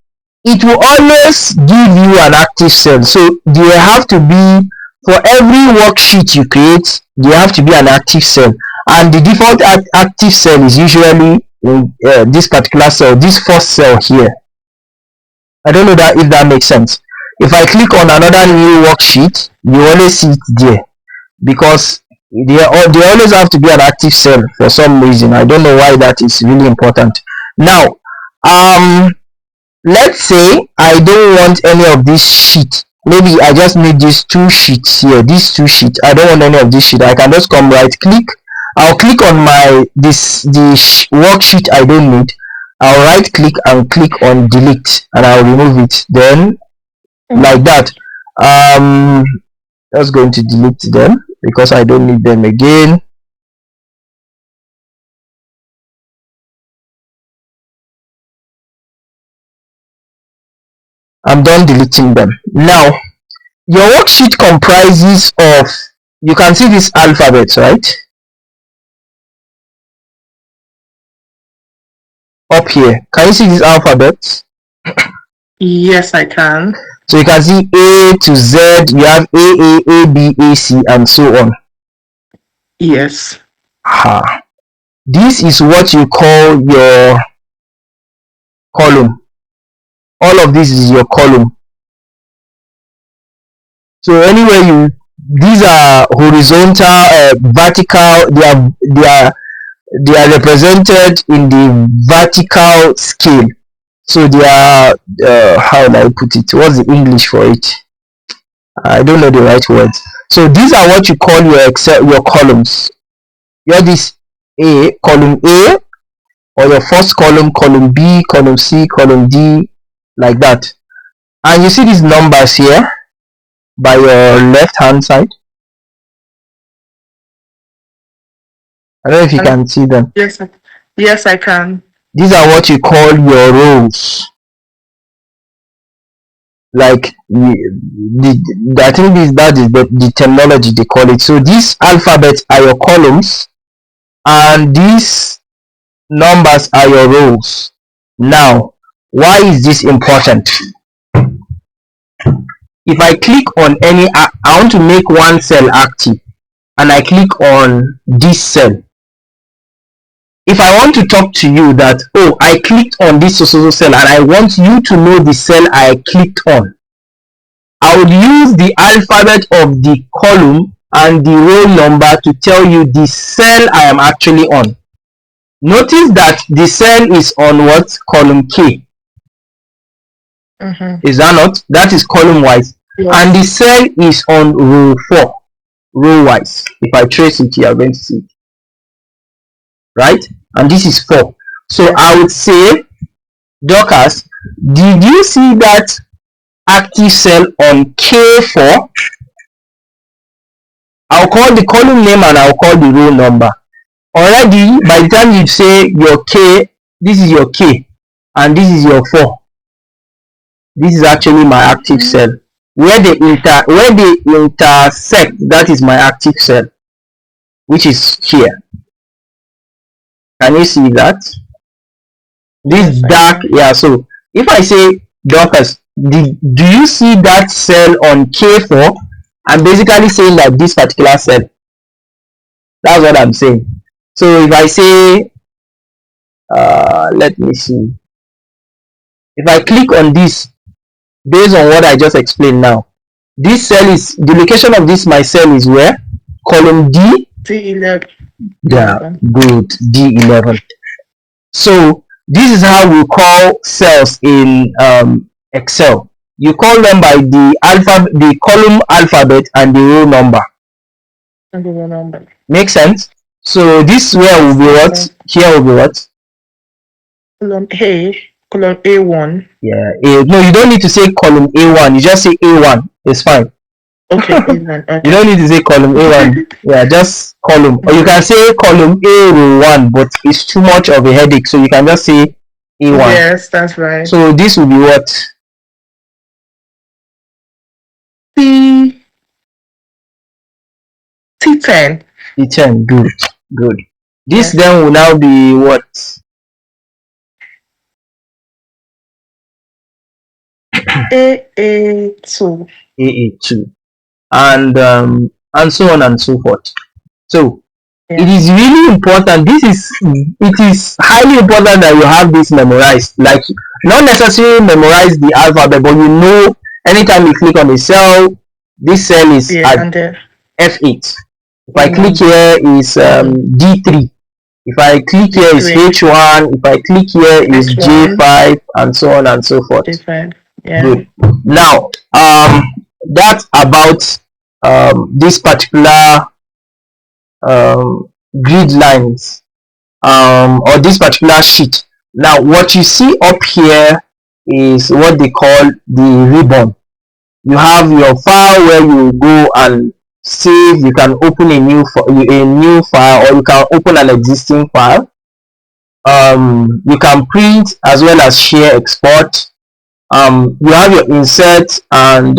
it will always give you an active cell. So there have to be, for every worksheet you create, there have to be an active cell, and the default active cell is usually in this particular cell, this first cell here. I don't know that if that makes sense. If I click on another new worksheet, you always see it there, because they always have to be an active cell for some reason. I don't know why that is really important. Now, let's say I don't want any of this sheet. Maybe I just need these two sheets here. These two sheets. I don't want any of this sheet. I can just come right click. I'll click on my worksheet I don't need. I'll right click and click on delete, and I'll remove it. Then like that. Just going to delete them because I don't need them again. I'm done deleting them. Now, your worksheet comprises of, you can see this alphabet, right? Up here. Can you see this alphabet? Yes, I can. So you can see A to Z, you have A, B, A, C, and so on. Yes. This is what you call your column. All of this is your column. So anywhere these are horizontal, vertical, they are represented in the vertical scale. So they are, how do I put it? What's the English for it? I don't know the right words. So these are what you call your columns. You have this column A, or your first column B, column C, column D, like that. And you see these numbers here by your left hand side. I don't know if you can see them. Yes, I can. These are what you call your rows. Like I think that is the terminology they call it. So these alphabets are your columns, and these numbers are your rows. Now, why is this important? If I click on any, I want to make one cell active, and I click on this cell. If I want to talk to you that, oh, I clicked on this social cell and I want you to know the cell I clicked on, I would use the alphabet of the column and the row number to tell you the cell I am actually on. Notice that the cell is on what? Column K. Is that not? That is column wise. Yes. And the cell is on row 4, row wise. If I trace it, you are going to see it. Right? And this is 4. So I would say, Dorcas, did you see that active cell on K4? I'll call the column name and I'll call the row number. Already, by the time you say your K, this is your K, and this is your 4. This is actually my active cell. Where they intersect, that is my active cell, which is here. Can you see that? This Yes, dark, yeah. So if I say Dorcas, do you see that cell on K4? I'm basically saying that this particular cell. That's what I'm saying. So if I say, let me see. If I click on this, based on what I just explained now, this cell is, the location of this my cell is where? Column D. D11. Yeah, good. D11. So this is how we call cells in Excel. You call them by the column alphabet and the row number. And the row number. Make sense? So this where will be what? Here will be what? Column A. Column A1. Yeah. No, you don't need to say column A1. You just say A1. It's fine. Okay, A1. Okay. You don't need to say column A1. Yeah, just column. Or you can say column A row 1, but it's too much of a headache. So you can just say A1. Yes, that's right. So this will be what? T10. T10. Good. Good. This then will now be what? AA2. AA2. And so on and so forth. So it is really important. It is highly important that you have this memorized. Like, not necessarily memorize the alphabet, but you know anytime you click on a cell, this cell is at F8. If I click here is D3. If I click here is H1. If I click here is J5, and so on and so forth. Yeah. Good. Now, that's about this particular grid lines or this particular sheet. Now what you see up here is what they call the ribbon. You have your file where you go and save. You can open a new file, or you can open an existing file. You can print as well as share, export. You have your insert, and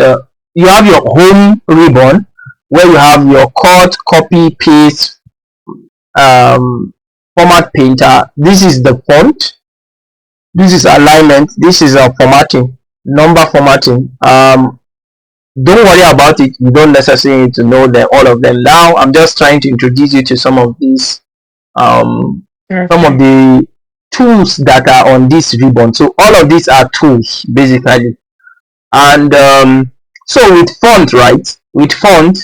you have your home ribbon where you have your cut, copy, paste, format painter. This is the font. This is alignment. This is formatting, number formatting. Don't worry about it. You don't necessarily need to know all of them now. I'm just trying to introduce you to some of these some of the tools that are on this ribbon. So all of these are tools basically. And so with font, right? With font,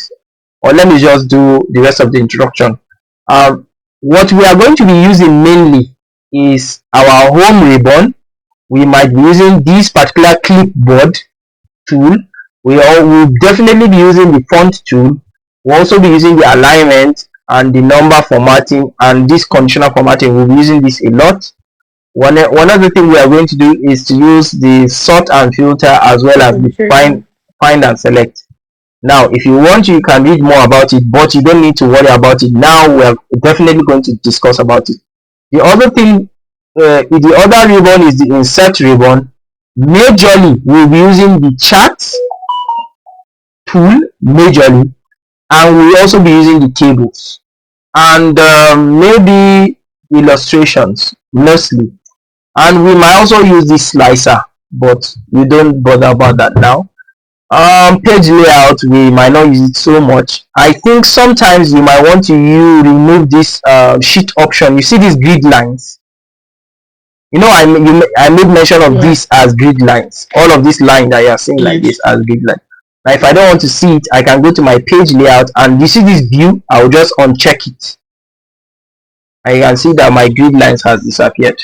or let me just do the rest of the introduction. What we are going to be using mainly is our home ribbon. We might be using this particular clipboard tool. We will definitely be using the font tool. We'll also be using the alignment and the number formatting, and this conditional formatting. We'll be using this a lot. One other thing we are going to do is to use the sort and filter, as well as the find and select. Now, if you want, you can read more about it, but you don't need to worry about it now. We are definitely going to discuss about it. The other thing, the other ribbon is the insert ribbon. Majorly, we'll be using the charts tool majorly, and we'll also be using the tables and maybe illustrations mostly. And we might also use this slicer, but we don't bother about that now. Page layout, we might not use it so much. I think sometimes you might want to remove this sheet option. You see these grid lines. You know, I made mention of this as grid lines. All of this line that you are seeing like this as grid line. Now, if I don't want to see it, I can go to my page layout, and you see this view. I will just uncheck it. I can see that my grid lines has disappeared.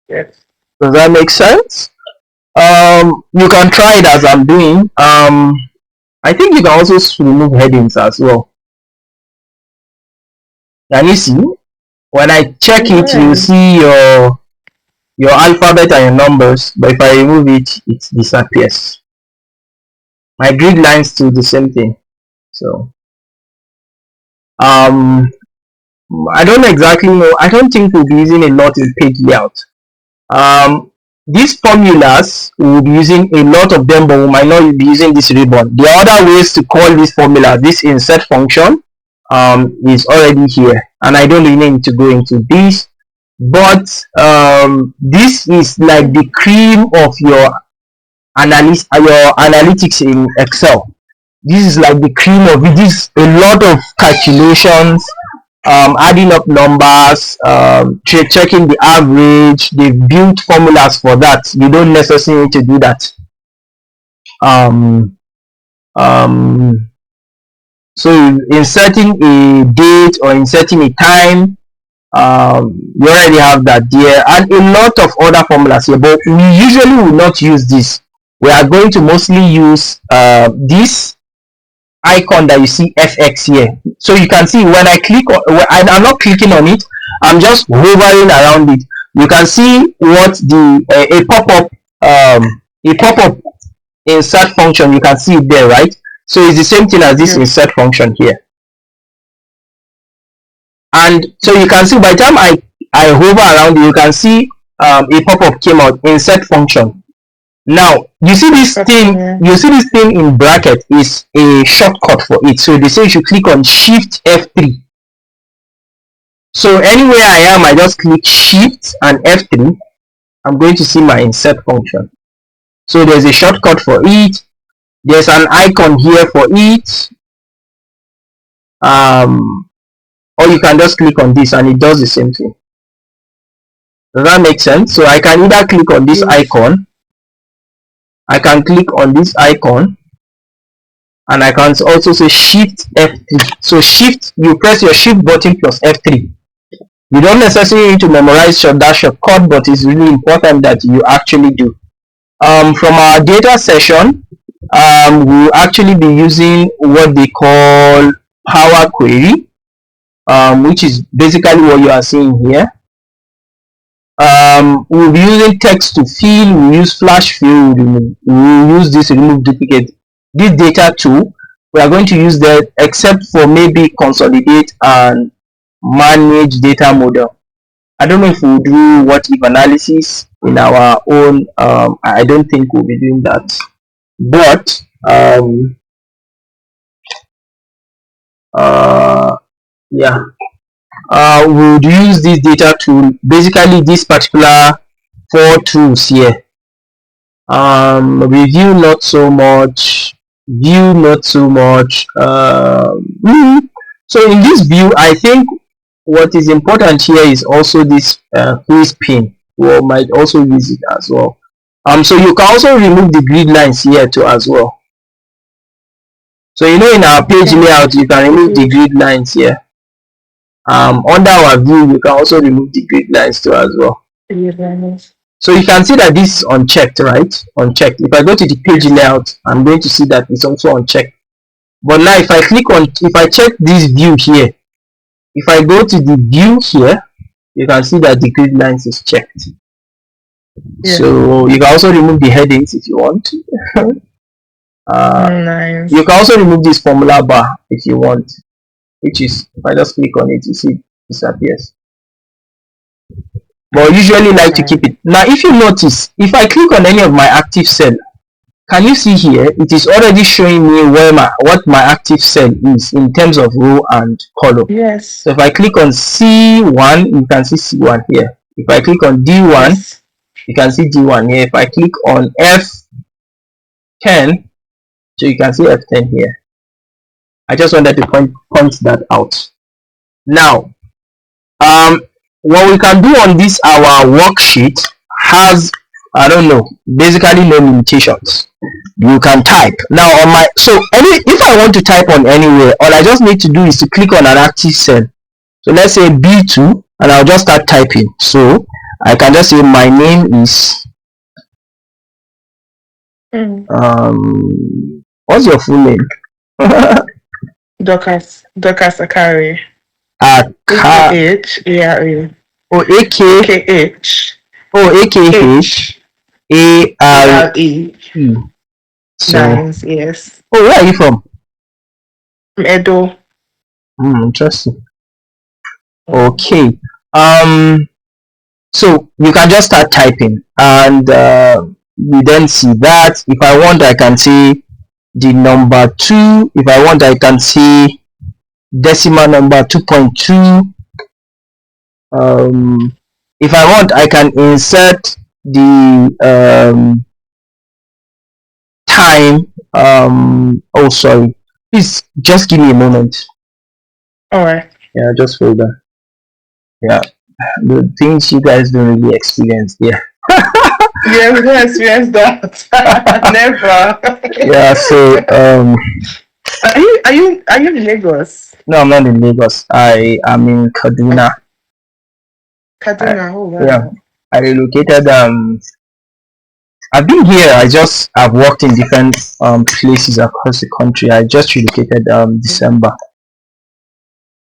Yes. Does that make sense? You can try it as I'm doing. I think you can also remove headings as well. Can you see? When I check it, you see your alphabet and your numbers, but if I remove it, it disappears. My grid lines do the same thing. So I don't exactly know. I don't think we'll be using a lot in page layout. These formulas, we'll be using a lot of them, but we might not be using this ribbon. There are other ways to call this formula. This insert function is already here, and I don't really need to go into this. But this is like the cream of your analytics in Excel. This is like the cream of it. This is a lot of calculations, adding up numbers, checking the average. They've built formulas for that. You don't necessarily need to do that. Um, um, so inserting a date or inserting a time, you already have that there, and a lot of other formulas here, but we usually will not use this. We are going to mostly use this icon that you see FX here. So you can see when I click on, I'm not clicking on it, I'm just hovering around it. You can see what the a pop-up insert function, you can see it there, right? So it's the same thing as this insert function here. And so you can see by the time I hover around it, you can see a pop-up came out, insert function. Now you see this thing, in bracket is a shortcut for it. So they say you should click on Shift F3. So anywhere I am, I just click Shift and F3. I'm going to see my insert function. So there's a shortcut for it. There's an icon here for it. Or you can just click on this and it does the same thing. Does that make sense? So I can either click on this icon, I can click on this icon, and I can also say Shift F3. So Shift, you press your Shift button plus F3. You don't necessarily need to memorize that shortcut, but it's really important that you actually do. From our data session, we'll actually be using what they call Power Query, which is basically what you are seeing here. We'll be using text to fill, we'll use flash fill, we'll use this remove duplicate. This data tool, we are going to use that except for maybe consolidate and manage data model. I don't know if we'll do what if analysis in our own. I don't think we'll be doing that, but yeah, we'll use this data tool. Basically, this particular 4 tools here. Review not so much, view not so much. So in this view, I think what is important here is also this quiz pin. We might also use it as well. So you can also remove the grid lines here too as well. So you know in our page layout, you can remove the grid lines here. Under our view, you can also remove the grid lines too as well. So you can see that this is unchecked, right? Unchecked. If I go to the page layout, I'm going to see that it's also unchecked. But now if I click on, if I check this view here, if I go to the view here, you can see that the grid lines is checked. So you can also remove the headings if you want. Nice. You can also remove this formula bar if you want, which is, if I just click on it, you see it disappears. But I usually like to keep it. Now if you notice, if I click on any of my active cell, can you see here, it is already showing me what my active cell is in terms of row and column. Yes. So if I click on C1, you can see C1 here. If I click on D1, you can see D1 here. If I click on F10, so you can see F10 here. I just wanted to point that out. Now, what we can do on this our worksheet has, I don't know, basically no limitations. You can type now on my, so if I want to type on anywhere, all I just need to do is to click on an active cell. So let's say B2, and I'll just start typing. So I can just say my name is what's your full name? Dorcas Akari. A-K-H-A-R-E. Oh, A-K-H. Oh, A-K-H-A-R-E. So, nice, yes. Oh, where are you from? From Edo. Interesting. Okay. Um, so you can just start typing, and you then see that. If I want, I can see the number two. If I want, I can see decimal number 2.2. If I want, I can insert the time. Oh, sorry. Please just give me a moment. All right. Yeah, just hold on. Yeah, the things you guys don't really experience. Yeah. Yeah, we don't experience that. Never. Yeah. So Are you in Lagos? no, I'm not in Lagos. I am in Kaduna. I, Kaduna. Oh yeah, wow. I relocated. I've been here. I've worked in different places across the country. I just relocated December.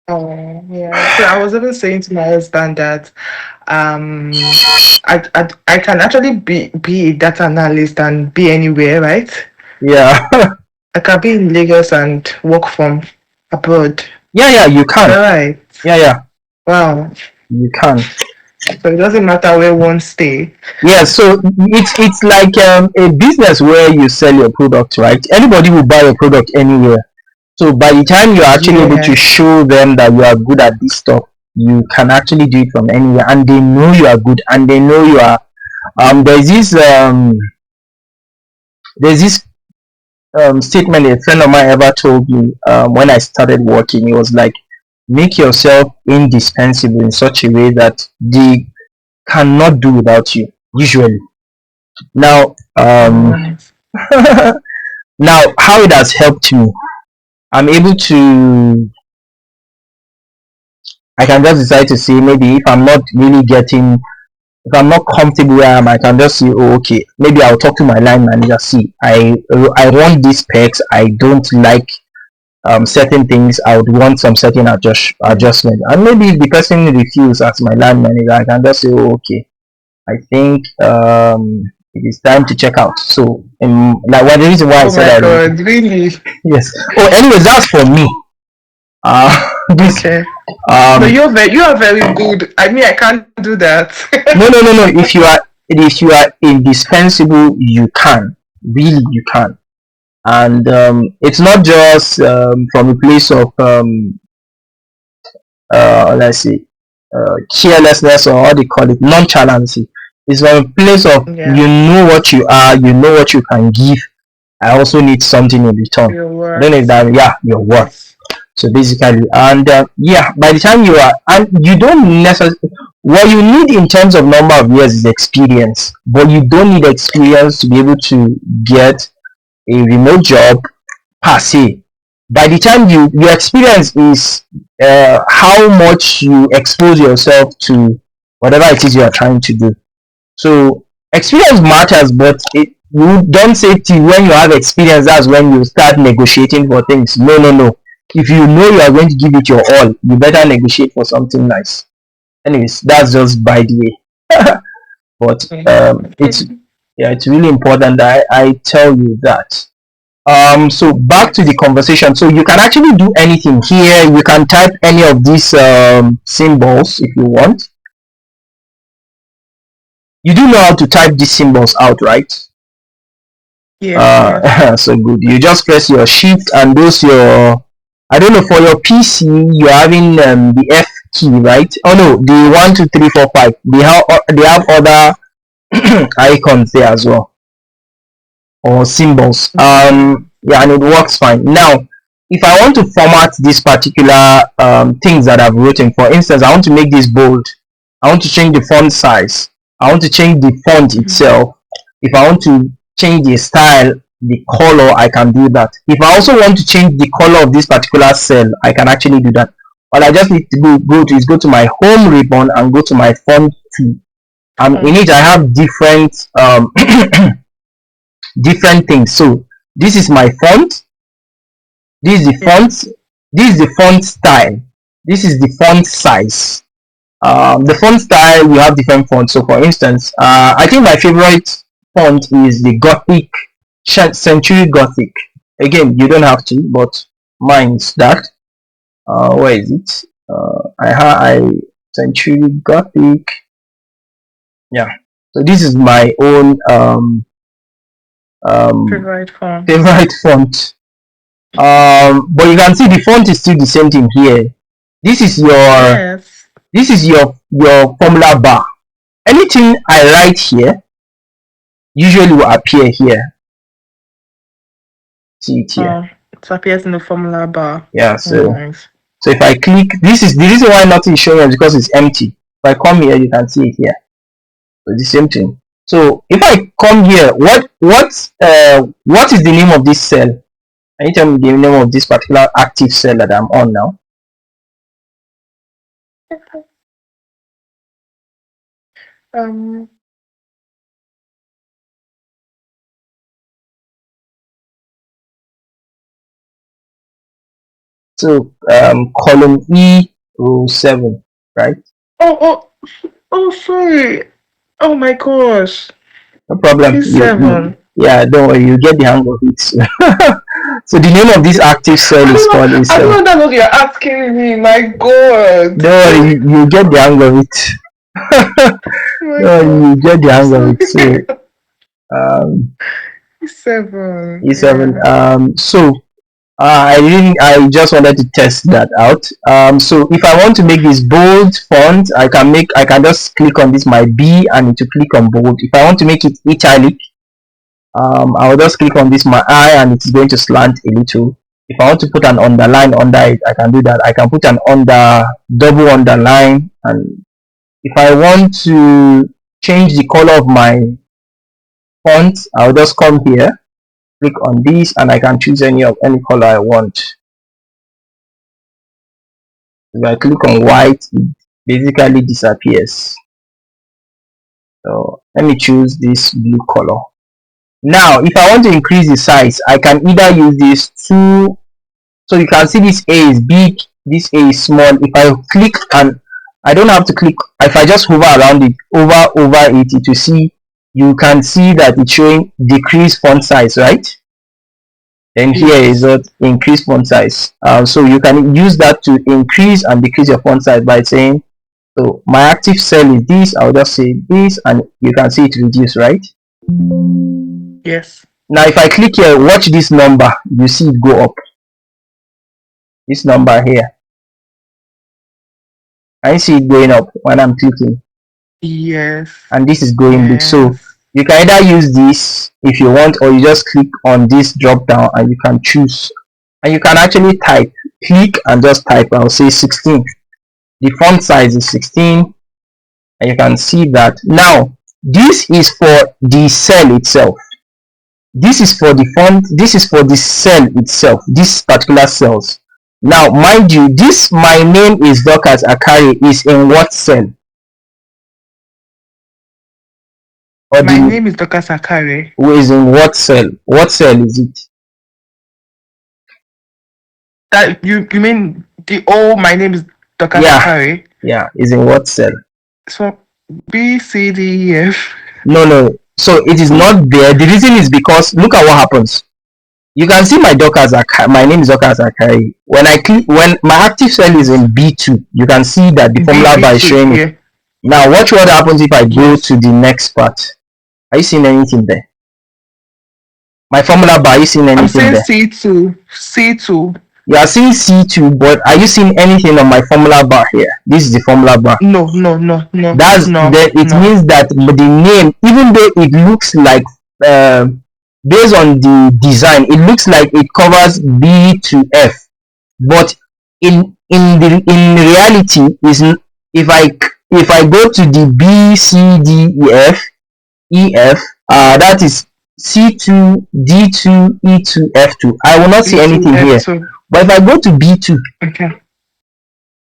Oh yeah. So I was even saying to my husband that um I can actually be a data analyst and be anywhere, right? Yeah. I can be in Lagos and work from abroad. Yeah, you Is can. that right? Yeah, Wow. you can. So it doesn't matter where one stay. Yeah, so it's like a business where you sell your product, right? Anybody will buy your product anywhere. So by the time you're actually able to Yeah. show them that you are good at this stuff, you can actually do it from anywhere, and they know you are good, and they know you are. There's this statement a friend of mine ever told me when I started working. It was like, make yourself indispensable in such a way that they cannot do without you. Usually, now Nice. now how it has helped me, I'm able to. I can just decide to say, maybe if I'm not really getting, if I'm not comfortable where I am, I can just say, oh, okay, maybe I'll talk to my line manager. See, I want these specs. I don't like certain things. I would want some certain adjustment. And maybe if the person refuses as my line manager, I can just say, oh, okay, I think it is time to check out. So, like, what the reason why I Oh said my I relocated. god, really? Yes. Oh, anyways, that's for me. This Okay. No, um you are very good. I mean I can't do that. no. If you are indispensable, you can, really you can. And it's not just from a place of let's say carelessness, or what they call it, nonchalancy. It's from a place of, Yeah. you know what you are, you know what you can give. I also need something in return. Your I don't know if worth. that, yeah, your worth. Yes. So basically, and yeah, by the time you are, and you don't necessarily, what you need in terms of number of years is experience, but you don't need experience to be able to get a remote job per se. By the time your experience is how much you expose yourself to whatever it is you are trying to do. So experience matters, but you don't say till when you have experience, that's when you start negotiating for things. No. If you know you are going to give it your all, you better negotiate for something nice. Anyways, that's just by the way. But it's, Mhm. yeah, it's really important that I tell you that. So back to the Yes. conversation. So you can actually do anything here. You can type any of these symbols if you want. You do know how to type these symbols out, right? Yes, yes. So good. You just press your shift and those your, I don't know, for your PC you're having the F key, right? Oh no, the 1 2 3 4 5. They have other icons there as well, or symbols. Mm. Yeah, and it works fine. Now, if I want to format this particular things that I've written, for instance, I want to make this bold. I want to change the font size. I want to change the font Mhm. itself. If I want to change the style, the color, I can do that. If I also want to change the color of this particular cell, I can actually do that. All I just need to go to is go to my home ribbon and go to my font tool. In it, I have different different things. So this is my font, this is the Yeah. font, this is the font style, this is the font size. The font style, we have different fonts. So for instance, I think my favorite font is the Gothic, Century Gothic. Again, you don't have to, but mine's that. Where is it? I Century Gothic. Yeah. So this is my own um Favorite font. favorite font. But you can see the font is still the same thing here. This is your Yes. your formula bar. Anything I write here usually will appear here. See it here. It appears in the formula bar. Yeah. Oh, nice. So if I click, this is the reason why nothing is showing up because it's empty. If I come here, you can see it here. So it's the same thing. So if I come here, what is the name of this cell? Can you tell me the name of this particular active cell that I'm on now? Um, So column E, row 7, right? oh, sorry. Oh my gosh. No problem. E7. Yeah, don't worry, you get the hang of it. So the name of this active cell is called I don't E7. know that's what you're asking me. My God. Don't worry, you get the hang of it. My No, God. you get the hang of Sorry. it. So um, E7. E7. Yeah. I just wanted to test that out. So if I want to make this bold font, I can just click on this my B and to click on bold. If I want to make it italic, I will just click on this my I and it's going to slant a little. If I want to put an underline under it, I can do that. I can put an double underline, and if I want to change the color of my font, I'll just come here, click on this, and I can choose any color I want. If I click on white, it basically disappears. So let me choose this blue color. Now if I want to increase the size, I can either use these two. So you can see this A is big, this A is small. If I click, and I don't have to click, if I just hover around it, over it, to see, you can see that it's showing decrease font size, right? Then here is Yes. what increase font size. So you can use that to increase and decrease your font size by saying, so my active cell is this, I'll just say this, and you can see it reduce, right? Yes. Now if I click here, watch this number, you see it go up. This number here, I see it going up when I'm clicking, Yes. and this is going big. So Yes. you can either use this if you want, or you just click on this drop down and you can choose, and you can actually type, click and just type. I'll say 16. The font size is 16, and you can see that. Now this is for the cell itself, this is for the font, this is for the cell itself, this particular cells. Now mind you, this my name is Dorcas Akari is in what cell? Or My the name is Dr. Sakare. who is in what cell? What cell is it? That you mean my name is Dr. Yeah, Sakare. yeah, is in what cell? So B C D E F. No. So it is not there. The reason is because look at what happens. You can see my Dorcas Akari, my name is Dorcas Akari. When I click, when my active cell is in B2, you can see that the formula bar is B2. showing it. Yeah. Now watch what happens if I go Yes. to the next part. Are you seeing anything there? My formula bar, are you seeing I'm anything saying there? C2. C2. You are seeing C2, but are you seeing anything on my formula bar here? This is the formula bar. No. That's that it No. means that the name, even though it looks like based on the design, it looks like it covers B to F, but in reality is, if I go to the B C D E F, that is C2, D2, E2, F2, I will not see B2, anything here. F2. But if I go to B2, Okay.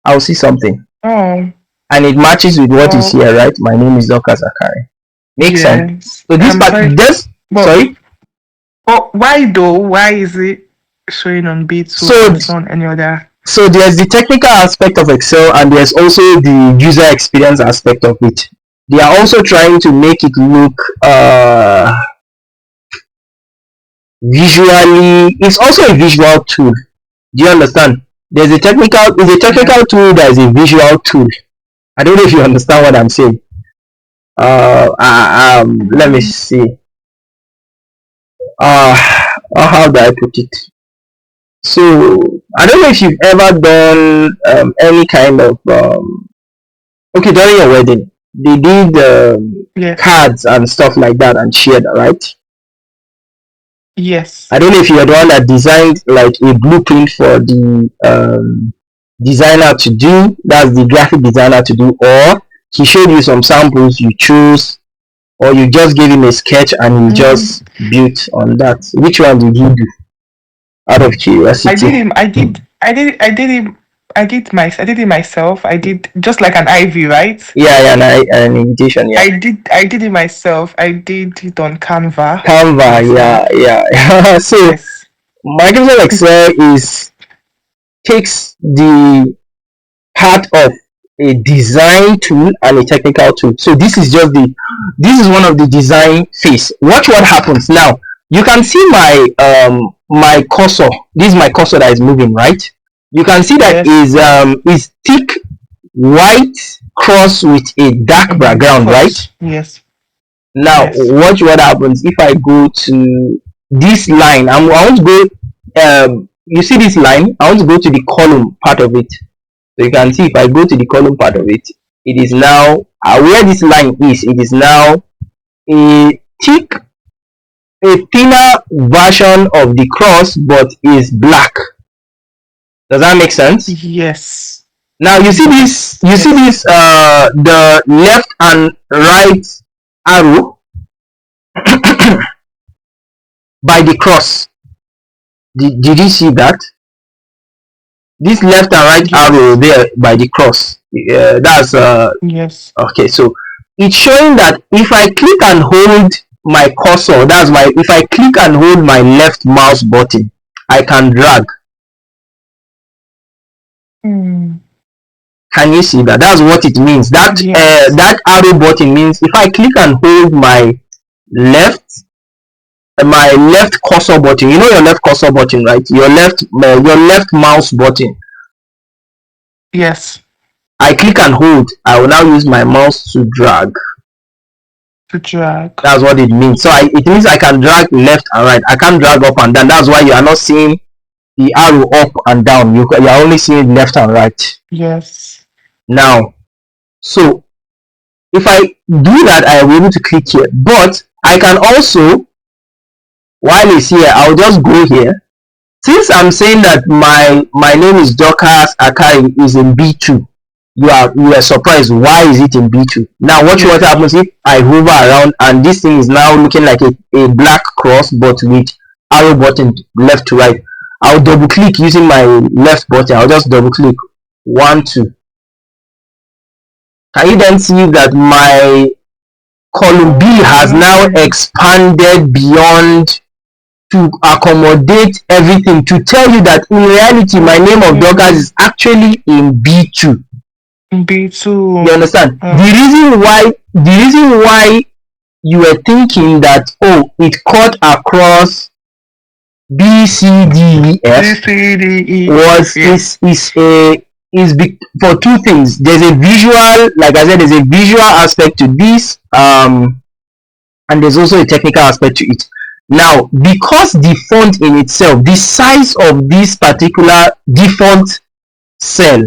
I'll see something, Oh. and it matches with what is here, right? My name is Dorcas Akari. Makes sense. Yes. So this I'm part, sorry. this sorry. But why though? Why is it showing on B2 So and it's on any other? so there's the technical aspect of Excel, and there's also the user experience aspect of it. They are also trying to make it look visually. It's also a visual tool. Do you understand? There's a Yeah. technical tool, there's a visual tool. I don't know if you understand what I'm saying. Let me Mm, see. How do I put it? So I don't know if you've ever done any kind of okay, during your wedding they did yes. cards and stuff like that and shared, right? Yes. I don't know if you're the one that designed like a blueprint for the designer to do, that's the graphic designer to do, or he showed you some samples you chose, or you just gave him a sketch and he Mm, just built on that. Which one did you do out of I curiosity? did him. I did him. I did it myself. I did just like an IV, right? Yeah, yeah, an invitation, yeah. I did it myself. I did it on Canva Canva, yeah, myself. yeah. So Yes. Microsoft Excel is takes the part of a design tool and a technical tool. So this is one of the design phase. Watch what happens now. You can see my cursor. This is my cursor that is moving, right? You can see that Yes. is thick white cross with a dark Black background, right? cross. Yes. Now Yes. watch what happens if I go to this line. I want to go you see this line? I want to go to the column part of it. So you can see if I go to the column part of it, it is now where this line is, it is now a thick, a thinner version of the cross, but is black. Does that make sense? Yes. Now Yes. you see Yes. this the left and right arrow by the cross. Did you see that? This left and right arrow Yes. there by the cross. That's Yes. okay, so it's showing that if I click and hold my cursor, that's my if I click and hold my left mouse button, I can drag. Mm. Can you see that? That's what it means. Yes. That arrow button means if I click and hold left my left cursor button, you know your left cursor button, right? Your left mouse button. Yes. I click and hold. I will now use my mouse to drag. To drag. That's what it means. So it means I can drag left and right. I can't drag up and down. That's why you are not seeing the arrow up and down. You are only seeing left and right. Yes. Now, so if I do that, I will be able to click here. But I can also, while it's here, I'll just go here. Since I'm saying that my name is Dorcas Akari is in B2, you are surprised why is it in B2. Now watch what Yes. happens if I hover around and this thing is now looking like a black cross but with arrow button left to right. I'll double click using my left button. I'll just double click 1 2. Can you then see that my column B has now Mm. expanded beyond to accommodate everything, to tell you that in reality my name of Dorcas Okay. is actually in B2. You B2. understand? The reason why you were thinking that oh it cut across B C D E C, F C, D, E, F. was Yes. for two things. There's a visual, like I said, there's a visual aspect to this, and there's also a technical aspect to it. Now, because the font in itself, the size of this particular default cell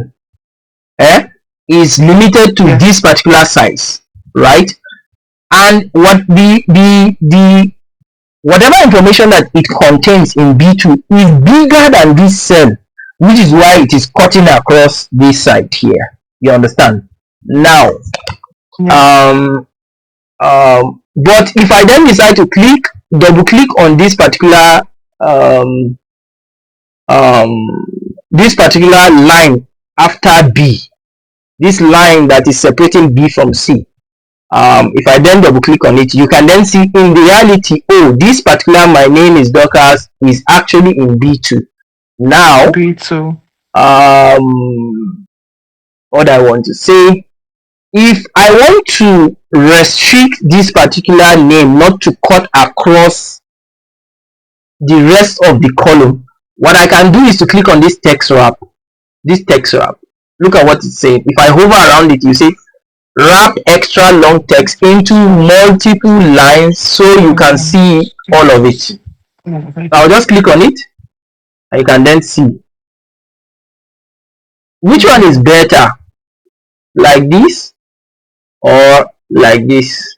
eh, is limited to this Yes. particular size, right? And what the whatever information that it contains in B2 is bigger than this cell, which is why it is cutting across this side here. You understand? Now, Yes. um, but if I then decide to double click on um, um, this particular line after B, this line that is separating B from C, if I then double click on it, you can then see in reality, oh, this particular my name is Dorcas is actually in B2. Now, B2. what I want to say, if I want to restrict this particular name not to cut across the rest of the column, what I can do is to click on this text wrap. this text wrap. Look at what it's saying. If I hover around it, you see wrap extra long text into multiple lines so you can see all of it. I'll just click on it and you can then see. Which one is better? Like this or like this?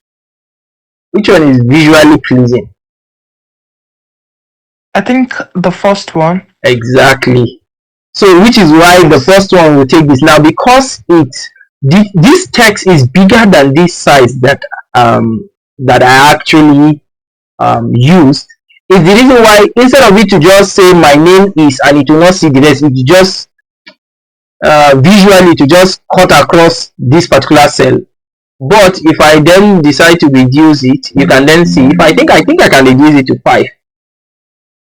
Which one is visually pleasing? I think the first one. Exactly. So which is why the first one will take this now, because this text is bigger than this size that I actually used. Is the reason why, instead of it to just say my name is and it will not see the rest, it just visually to just cut across this particular cell. But if I then decide to reduce it, you can then see. If I think I can reduce it to 5.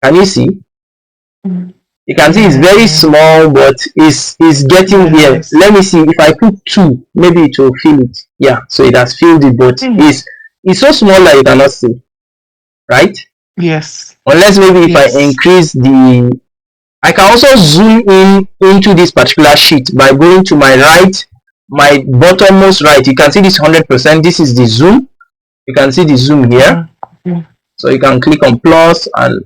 Can you see? You can see it's very small, but it's getting here. Let me see. If I put 2, maybe it will fill it. Yeah, so it has filled it, but it's so small that you cannot see, right? Yes. Unless maybe if I increase I can also zoom in into this particular sheet by going to my right, my bottommost right. You can see this 100%. This is the zoom. You can see the zoom here. So you can click on plus and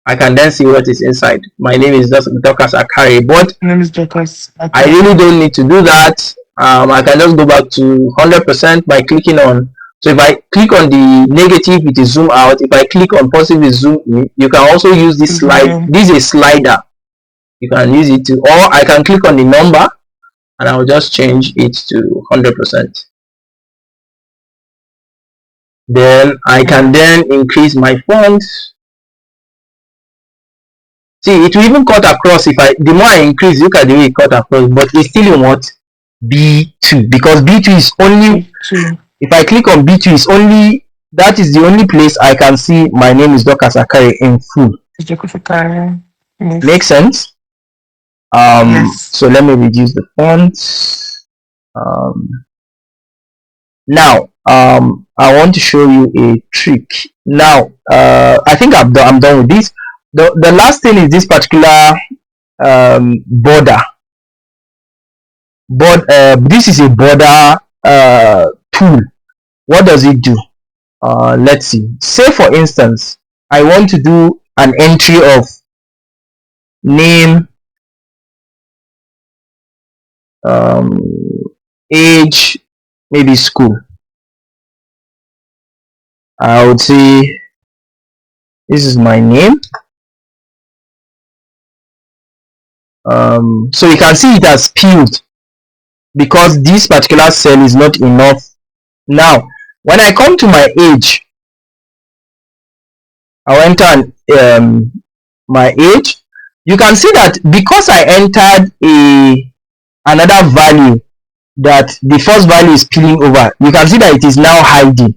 I can then see what is inside. My name is just Dorcas Akari, but My name is Dorcas Akari. I really don't need to do that. I can just go back to 100% by clicking on. So if I click on the negative, it is zoom out. If I click on positive, it is zoom in. You can also use this slide. This is a slider. You can use it to, or I can click on the number and I'll just change it to 100%. Then I can then increase my font. See, it will even cut across. If the more I increase, look at the way it cut across, but it's still in what? B2, because B2 is only, if I click on B2, is only, that is the only place I can see my name is Dorcas Akari in full. Makes sense? So let me reduce the font. Now I want to show you a trick. Now I think I'm done with this. The last thing is this particular border. This is a border tool. What does it do? Let's see. Say for instance, I want to do an entry of name, age, maybe school. I would say this is my name. So you can see it has peeled because this particular cell is not enough. Now when I come to my age, I'll enter my age. You can see that because I entered another value, that the first value is peeling over, you can see that it is now hiding.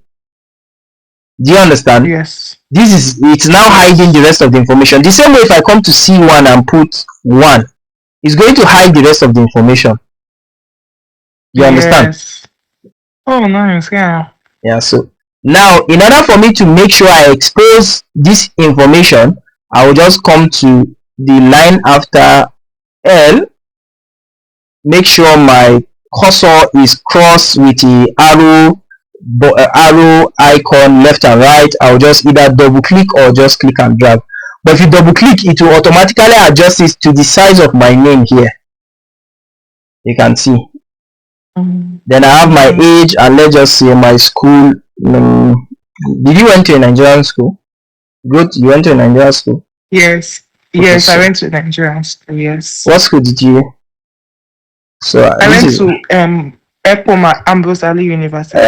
Do you understand? Yes. It's now hiding the rest of the information. The same way, if I come to C1 and put 1, it's going to hide the rest of the information. You understand? Oh, nice. Yeah. So now, in order for me to make sure I expose this information, I will just come to the line after L. Make sure my cursor is crossed with the arrow icon left and right. I'll just either double click or just click and drag. But if you double click, it will automatically adjust it to the size of my name here. You can see. Then I have my age, and let's just say my school. Did you went to a Nigerian school? Good. You went to a Nigerian school? Yes. Yes, so I went to Nigerian school. Yes. What school did you? So I went to Epoma Ambrose Ali University. I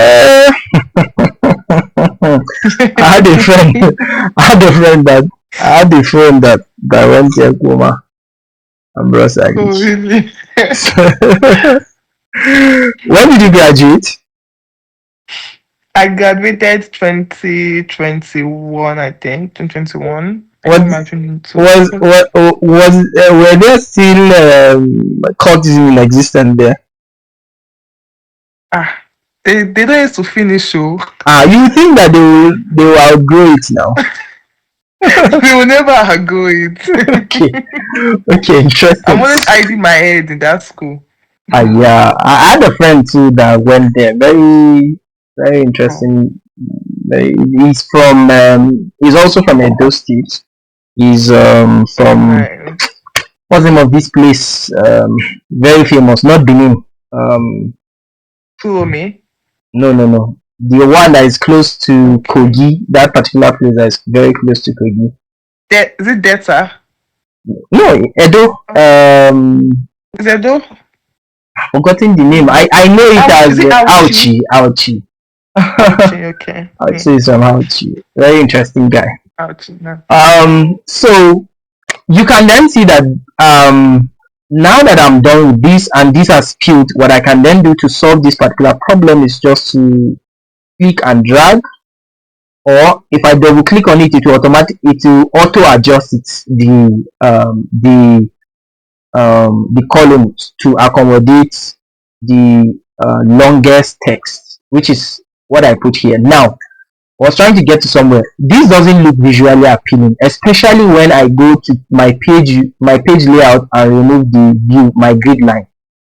had a friend. I had a friend that went to Epoma Ambrose Ali. Oh, really? When did you graduate? I graduated 2021, I think. 2021. Were there still cultism in existence there? They don't used to finish show. You think that they will outgrow it now? We will never outgrow Okay, it. okay, I'm interesting. always hiding my head in that school. Yeah, I had a friend too that went there. Very, very Oh, interesting. Very, he's from, he's also from Edo State. He's from, nice. what's the name of this place? Very famous, not Benin. Um, Follow me. no, no, no. The one that is close to Okay. Kogi, that particular place that is very close to Kogi. Is it Delta? No, Edo. Oh, is it though? Forgotten the name. Mm. I know it Is as it Auchi? Auchi, Auchi. Auchi, okay. I would Yeah. say it's an Auchi. Very interesting guy. Auchi, no. So you can then see that now that I'm done with this and this has spilled, what I can then do to solve this particular problem is just to click and drag, or if I double click on it, it will auto adjust the columns to accommodate the longest text, which is what I put here. Now, I was trying to get to somewhere. This doesn't look visually appealing, especially when I go to my page layout and remove the view, my grid line.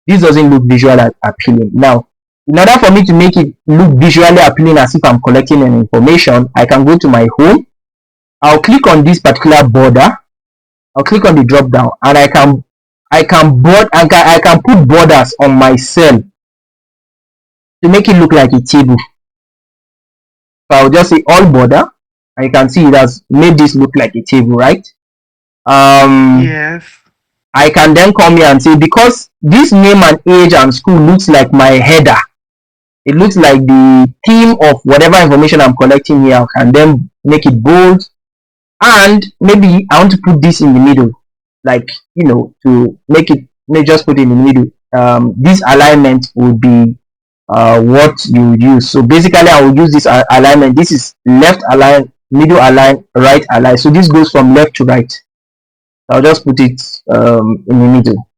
This doesn't look visually appealing. Now, in order for me to make it look visually appealing as if I'm collecting an information, I can go to my home. I'll click on this particular border. I'll click on the drop down, and I can put borders on my cell to make it look like a table. So I'll just say all border, and you can see it has made this look like a table, right? um Yes. I can then come here and say, because this name and age and school looks like my header, it looks like the theme of whatever information I'm collecting here, I can then make it bold, and maybe I want to put this in the middle, like, to make it, may just put it in the middle. This alignment would be what you would use. So basically I will use this alignment. This is left align, middle align, right align. So this goes from left to right. I'll just put it in the middle.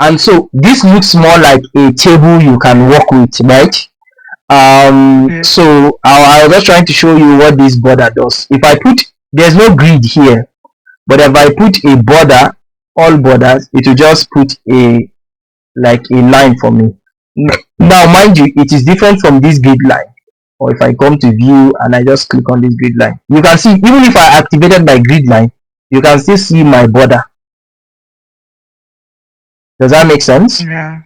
And so this looks more like a table you can work with, right? Yes. So I was just trying to show you what this border does. If I put, there's no grid here, but if I put a border, all borders, it will just put a, like a line for me. Now, mind you, it is different from this grid line. Or if I come to view and I just click on this grid line, you can see, even if I activated my grid line, you can still see my border. Does that make sense? Yeah.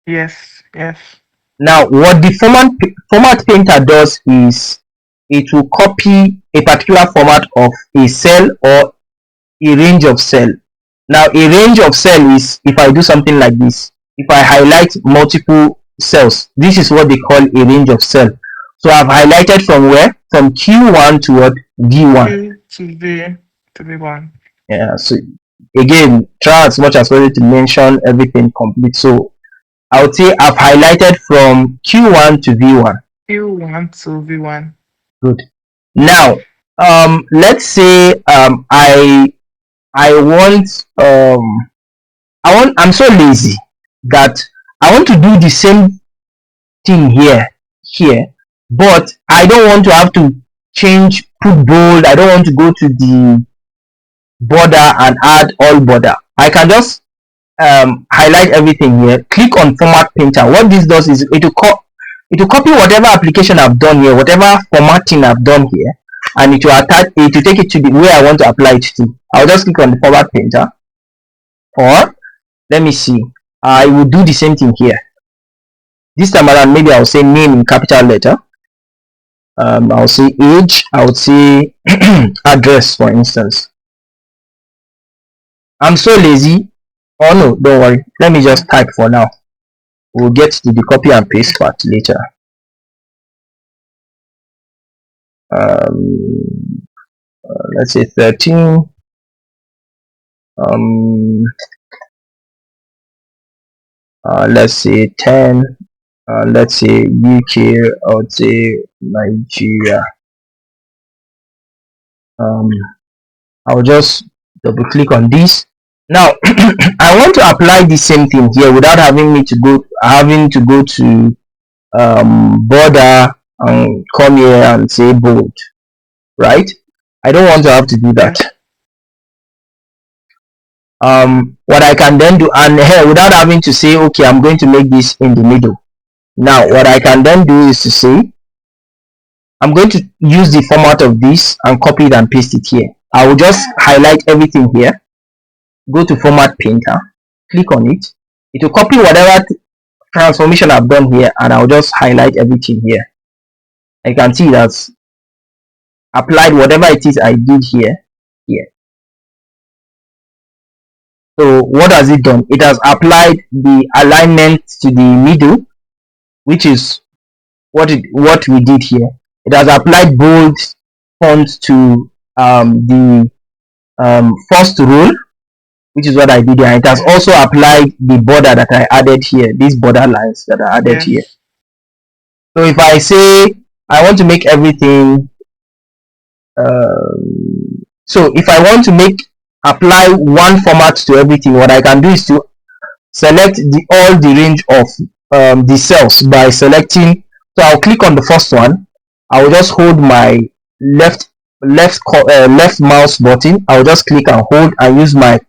Yes. Yes. Now, what the format painter does is it will copy a particular format of a cell or a range of cell. Now, a range of cell is, if I do something like this, if I highlight multiple cells, this is what they call a range of cell. So I've highlighted from where? From Q1 to what? V1. Q to the one. Yeah, so again, try as much as possible to mention everything complete. So I would say I've highlighted from Q1 to V1. Q1 to V1. Good. Now, let's say I want I'm so lazy that I want to do the same thing here, but I don't want to have to change, put bold. I don't want to go to the border and add all border. I can just highlight everything here, click on format painter. What this does is it will copy whatever application I've done here, whatever formatting I've done here, and it will attach it to take it to the where I want to apply it to. I'll just click on the format painter, or let me see, I will do the same thing here. This time around, maybe I'll say name in capital letter. I'll say age, I would say address, for instance. I'm so lazy. Oh no, don't worry, let me just type for now. We'll get to the copy and paste part later. Let's say 13. Let's say 10. Let's say UK. I would say Nigeria. I'll just double click on this. Now I want to apply the same thing here without having to go to border and come here and say bold, right? I don't want to have to do Yeah. that. What I can then do, and here without having to say, okay, I'm going to make this in the middle. Now what I can then do is to say, I'm going to use the format of this and copy it and paste it here. I will just highlight everything here, go to format painter, click on it. It will copy whatever transformation I've done here, and I'll just highlight everything here. I can see that's applied whatever it is I did here. So what has it done? It has applied the alignment to the middle, which is what we did here. It has applied bold font to the first row, which is what I did here. It has also applied the border that I added here, these border lines that are added here. Yes. So if I say I want to make everything, so if I want to apply one format to everything, what I can do is to select all the range of the cells by selecting. So I'll click on the first one. I will just hold my left mouse button. I'll just click and hold and use my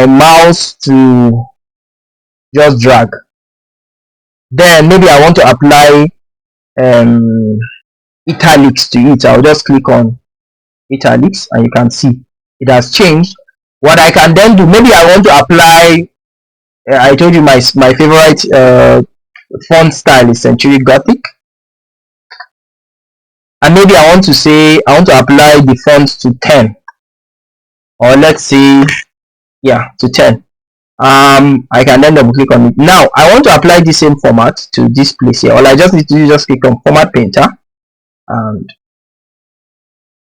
mouse to just drag. Then maybe I want to apply italics to it. I'll just click on italics and you can see it has changed. What I can then do, maybe I want to apply, I told you my favorite font style is Century Gothic, and maybe I want to say I want to apply the font to 10, or let's say, yeah, to 10. I can then double click on it. Now I want to apply the same format to this place here. All I just need to do is just click on format painter, and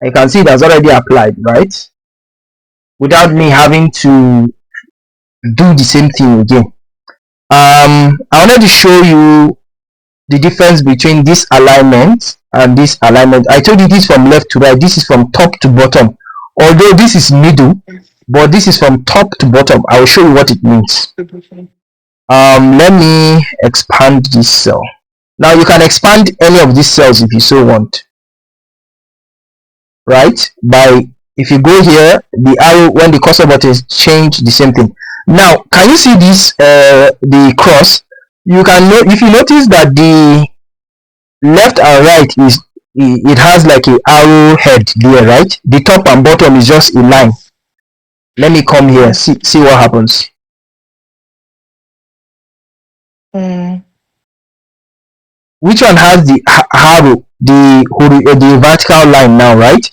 I can see it has already applied, right? Without me having to do the same thing again. I wanted to show you the difference between this alignment and this alignment. I told you this from left to right, this is from top to bottom. Although this is middle, but this is from top to bottom. I will show you what it means. Let me expand this cell. Now you can expand any of these cells if you so want, right? By if you go here, the arrow, when the cursor button is changed, the same thing. Now can you see this the cross? You can know, if you notice that the left and right is, it has like a arrow head there, right? The top and bottom is just a line. Let me come here, see what happens. Which one has the arrow, the vertical line now, right?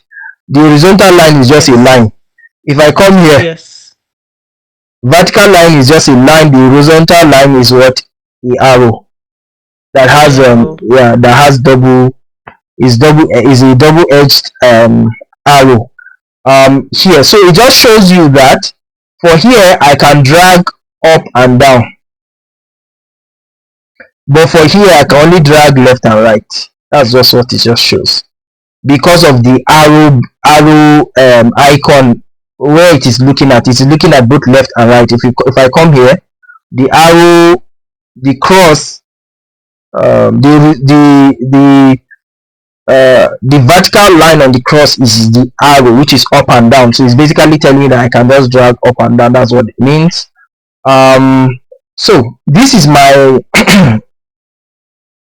The horizontal line is just a line. If I come here, yes, vertical line is just a line, the horizontal line is what? The arrow that has yeah, that has is a double-edged arrow here. So it just shows you that for here I can drag up and down, but for here I can only drag left and right. That's just what it just shows, because of the arrow icon where it is looking at. It is looking at both left and right. If I come here, the arrow, the cross, the vertical line on the cross is the arrow, which is up and down. So it's basically telling me that I can just drag up and down. That's what it means. So this is my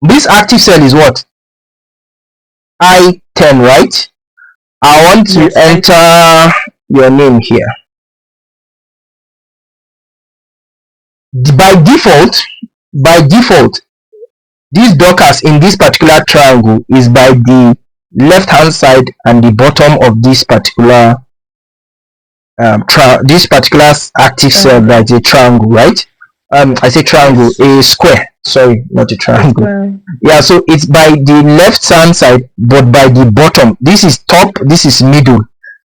this active cell is what? I10, right? I want to enter your name here. By default, this Dockers in this particular triangle is by the left hand side and the bottom of this particular active cell. That's a triangle, right? I say triangle, a square, sorry, not a triangle. Yeah, so it's by the left hand side but by the bottom. This is top, this is middle,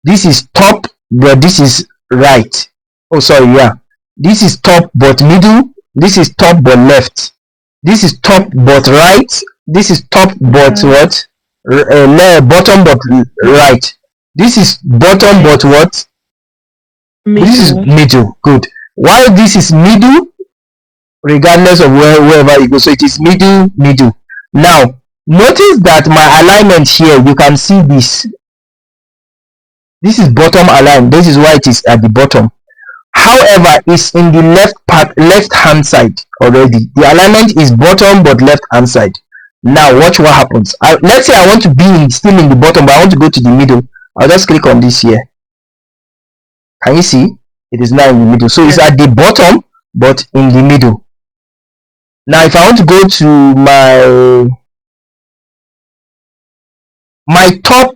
this is top, but this is right. Oh sorry, yeah, this is top but middle, this is top but left, this is top but right, this is top but what? Bottom but right, this is bottom but what? Middle. This is middle. Good. Why this is middle? Regardless of wherever you go, so it is middle. Now Notice that my alignment here, you can see this. This is bottom aligned. This is why it is at the bottom. However, it's in the left hand side already. The alignment is bottom but left hand side. Now watch what happens. Let's say I want to be still in the bottom, but I want to go to the middle. I'll just click on this here. Can you see? It is now in the middle. So it's at the bottom but in the middle. Now if I want to go to my top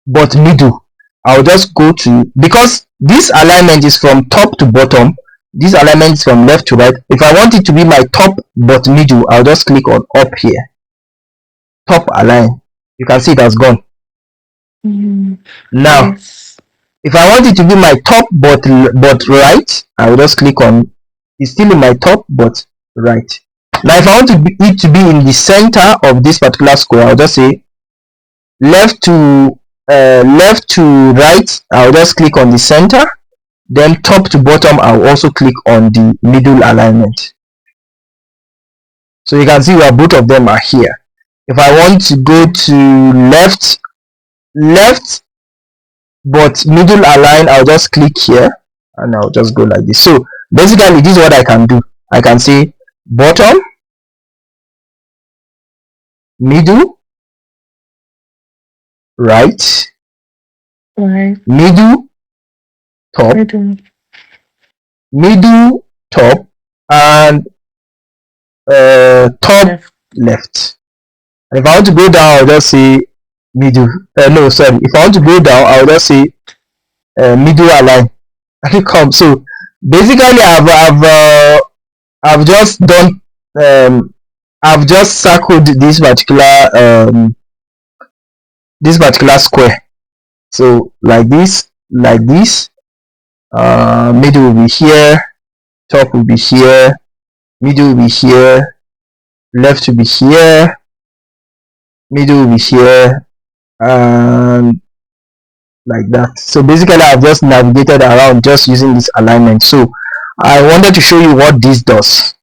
but middle, I'll just go to, because this alignment is from top to bottom, this alignment is from left to right. If I want it to be my top but middle, I'll just click on up here, top align. You can see it has gone. Now Yes. if I want it to be my top but right, I will just click on, it's still in my top but right. Now if I want it to be in the center of this particular square, I'll just say left to right. I'll just click on the center, then top to bottom I'll also click on the middle alignment. So you can see where both of them are here. If I want to go to left but middle align, I'll just click here and I'll just go like this. So basically this is what I can do. I can say bottom, middle, right, middle, top, middle, top, and top, left. And if I want to go down, I'll just say middle. No, sorry. If I want to go down, I'll just say middle align. And it comes. So basically, I've just done. I've just circled this particular square. So like this, middle will be here, top will be here, middle will be here, left will be here, middle will be here, and like that. So basically I've just navigated around just using this alignment. So I wanted to show you what this does.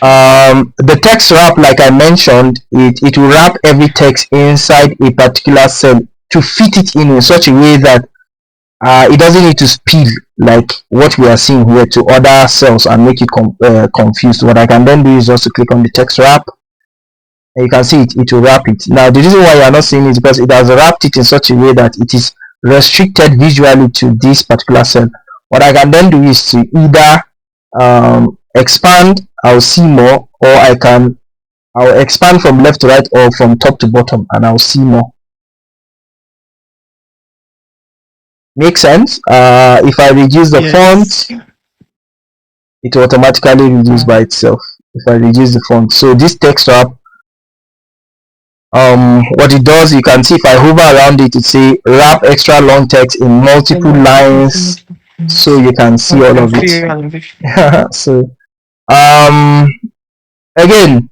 The text wrap, like I mentioned, it will wrap every text inside a particular cell to fit it in such a way that it doesn't need to spill like what we are seeing here to other cells and make it confused. What I can then do is just to click on the text wrap, and you can see it will wrap it. Now the reason why you are not seeing it is because it has wrapped it in such a way that it is restricted visually to this particular cell. What I can then do is to either expand, I'll see more, or I'll expand from left to right or from top to bottom and I'll see more. Make sense? If I reduce the font, it will automatically reduce by itself if I reduce the font. So this text wrap, what it does, you can see if I hover around it, it say wrap extra long text in multiple lines, so you can see all of it. So again,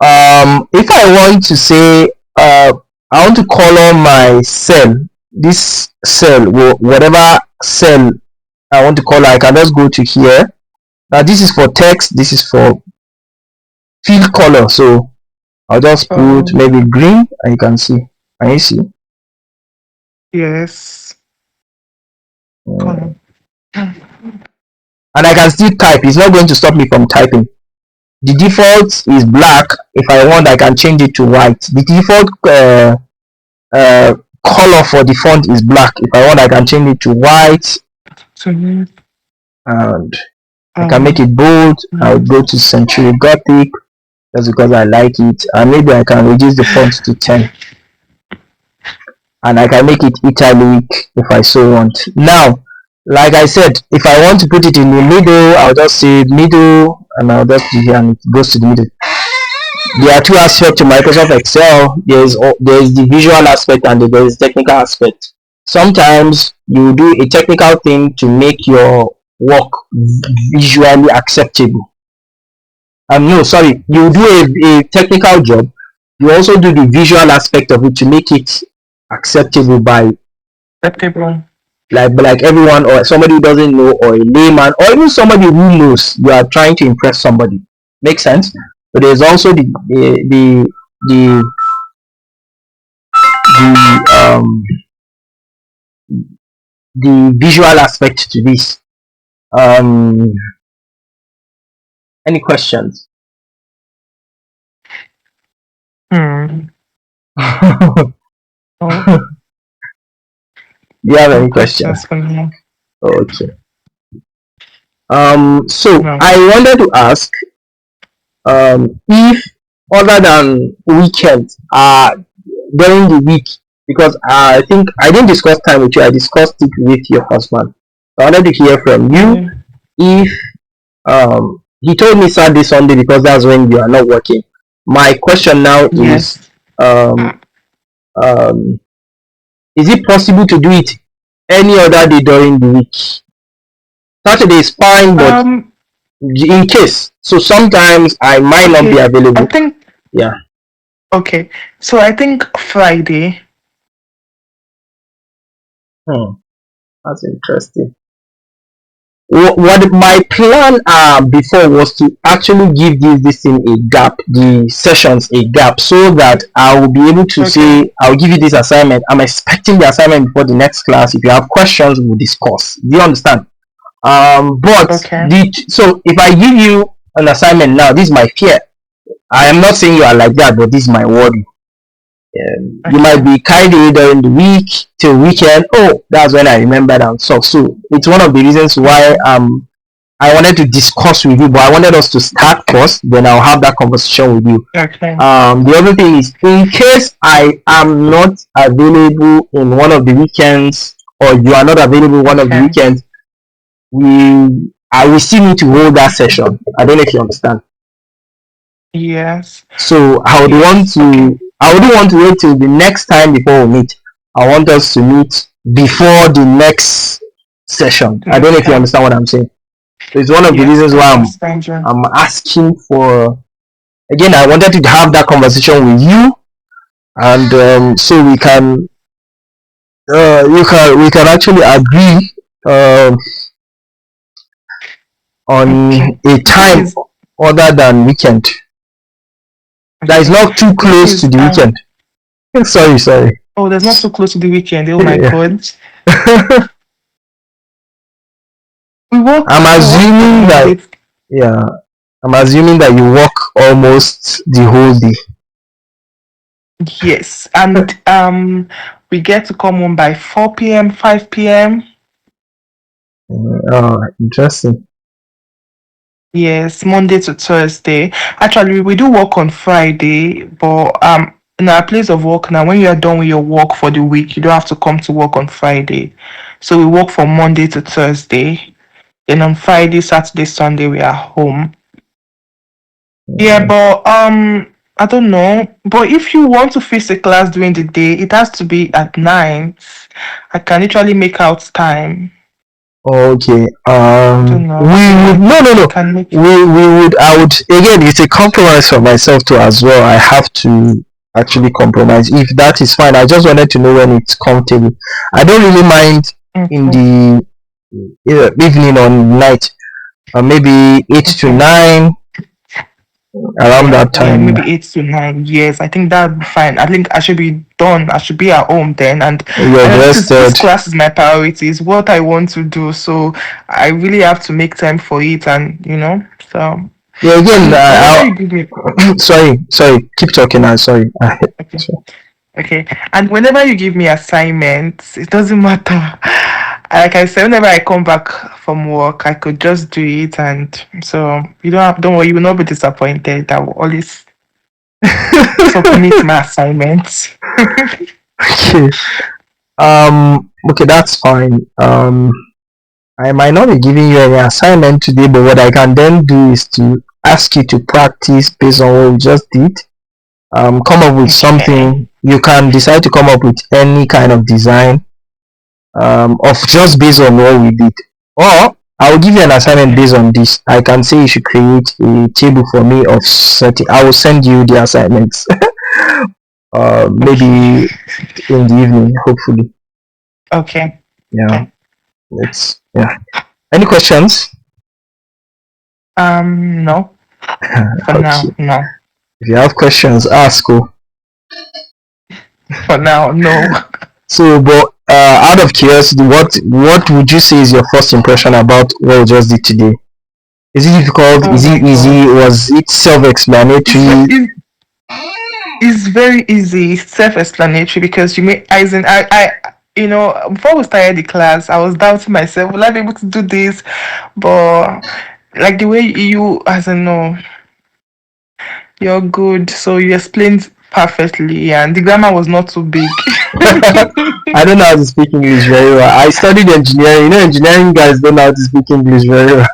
if I want to say I want to color my cell, this cell, whatever cell I want to color, I can just go to here. Now this is for text, this is for field color, so I'll just put maybe green, and you can see. Can you see? Yes. And I can still type. It's not going to stop me from typing. The default is black. If I want, I can change it to white. The default color for the font is black. If I want, I can change it to white. And I can make it bold. I'll go to Century Gothic just because I like it. And maybe I can reduce the font to 10. And I can make it italic if I so want. Now, like I said, if I want to put it in the middle, I'll just say middle, and I'll just do here, and it goes to the middle. There are two aspects to Microsoft Excel. There's the visual aspect and there is technical aspect. Sometimes you do a technical thing to make your work visually acceptable. No, sorry, you do a technical job. You also do the visual aspect of it to make it acceptable by like everyone, or somebody who doesn't know, or a layman, or even somebody who knows. You are trying to impress somebody. Make sense? But there's also the the visual aspect to this. Um, any questions? Hmm. Do Oh, you have no any questions? questions for me. Okay. So No. I wanted to ask, if other than weekends, during the week, because I think I didn't discuss time with you, I discussed it with your husband. So I wanted to hear from you Yeah. if he told me Saturday, Sunday because that's when you are not working. My question now is, Yes. um, um, is it possible to do it any other day during the week? Saturday is fine, but Um. in case, so sometimes I might not be Okay. I available. think. Yeah. Okay. So I think Friday. Hmm, that's interesting. What my plan before was to actually give this thing a gap, the sessions a gap, so that I will be able to Okay. say I'll give you this assignment. I'm expecting the assignment before the next class. If you have questions, we'll discuss. Do you understand? But Okay. so if I give you an assignment now, this is my fear. I am not saying you are like that, but this is my word. You might Okay. be carried away during the week till weekend. Oh, that's when I remembered and so. So it's one of the reasons why Okay. I wanted to discuss with you, but I wanted us to start first. Then I'll have that conversation with you. Okay. The other thing is, in case I am not available in one of the weekends, or you are not available one of the Okay. weekends, we I will still need to hold that session. I don't know if you understand. Yes. So Yes. Okay. I wouldn't want to wait till the next time before we meet. I want us to meet before the next session. I don't know Next if you time. understand what I'm saying. So it's one of the Yes, reasons I why understand you. I'm asking for, again, I wanted to have that conversation with you, and so we can actually agree um on Okay. a The thing time is, other than weekend that is okay. not too The thing close to is, the weekend. Sorry. oh, that's not so close to the weekend. Oh my Yeah. God. I'm We work from assuming that, Monday. yeah, I'm assuming that you work almost the whole day. Yes, and we get to come home by 4 p.m., 5 p.m. Oh, interesting. Yes, Monday to Thursday. Actually, we do work on Friday, but in our place of work now, when you are done with your work for the week, you don't have to come to work on Friday. So we work from Monday to Thursday. Then on Friday, Saturday, Sunday, we are home. Yeah, but I don't know. But if you want to fix a class during the day, it has to be at night. I can literally make out time. Okay. I don't We know. would Yeah, I no. can make. We would I would again. It's a compromise for myself too as well. I have to actually compromise. If that is fine, I just wanted to know when it's comfortable. I don't really mind in Okay, the evening or night. Maybe 8 to 9, around yeah, that yeah, time. maybe 8 to 9 years. I think that'd be fine. I think I should be done. I should be at home then. And You're I know this rested. class is my priority. It's what I want to do. So I really have to make time for it. And so Yeah, again, and whenever you give me sorry. Keep talking. I'm sorry. okay. Okay. And whenever you give me assignments, it doesn't matter. Like I said, whenever I come back from work, I could just do it, and so don't worry, you will not be disappointed. I will always submit my assignments. Okay. Okay, that's fine. I might not be giving you any assignment today, but what I can then do is to ask you to practice based on what we just did. Come up with Okay. something. You can decide to come up with any kind of design, of just based on what we did. Or I will give you an assignment Okay. based on this. I can say you should create a table for me of setting. I will send you the assignments. Maybe Okay. in the evening, hopefully. Okay. Yeah, Okay. it's yeah. Any questions? No. For Okay. now, no. If you have questions, ask. Oh. For now, no. So, but out of curiosity, what would you say is your first impression about what we just did today? Is it difficult? Oh Is my it god. easy? Was it It's, self-explanatory? it's It's very easy, self-explanatory because you may, as in, before we started the class, I was doubting myself, will I be able to do this? But like the way you, as in, no, you're good. So you explained perfectly, and the grammar was not too big. I don't know how to speak English very well. I studied engineering. You know, engineering guys don't know how to speak English very well.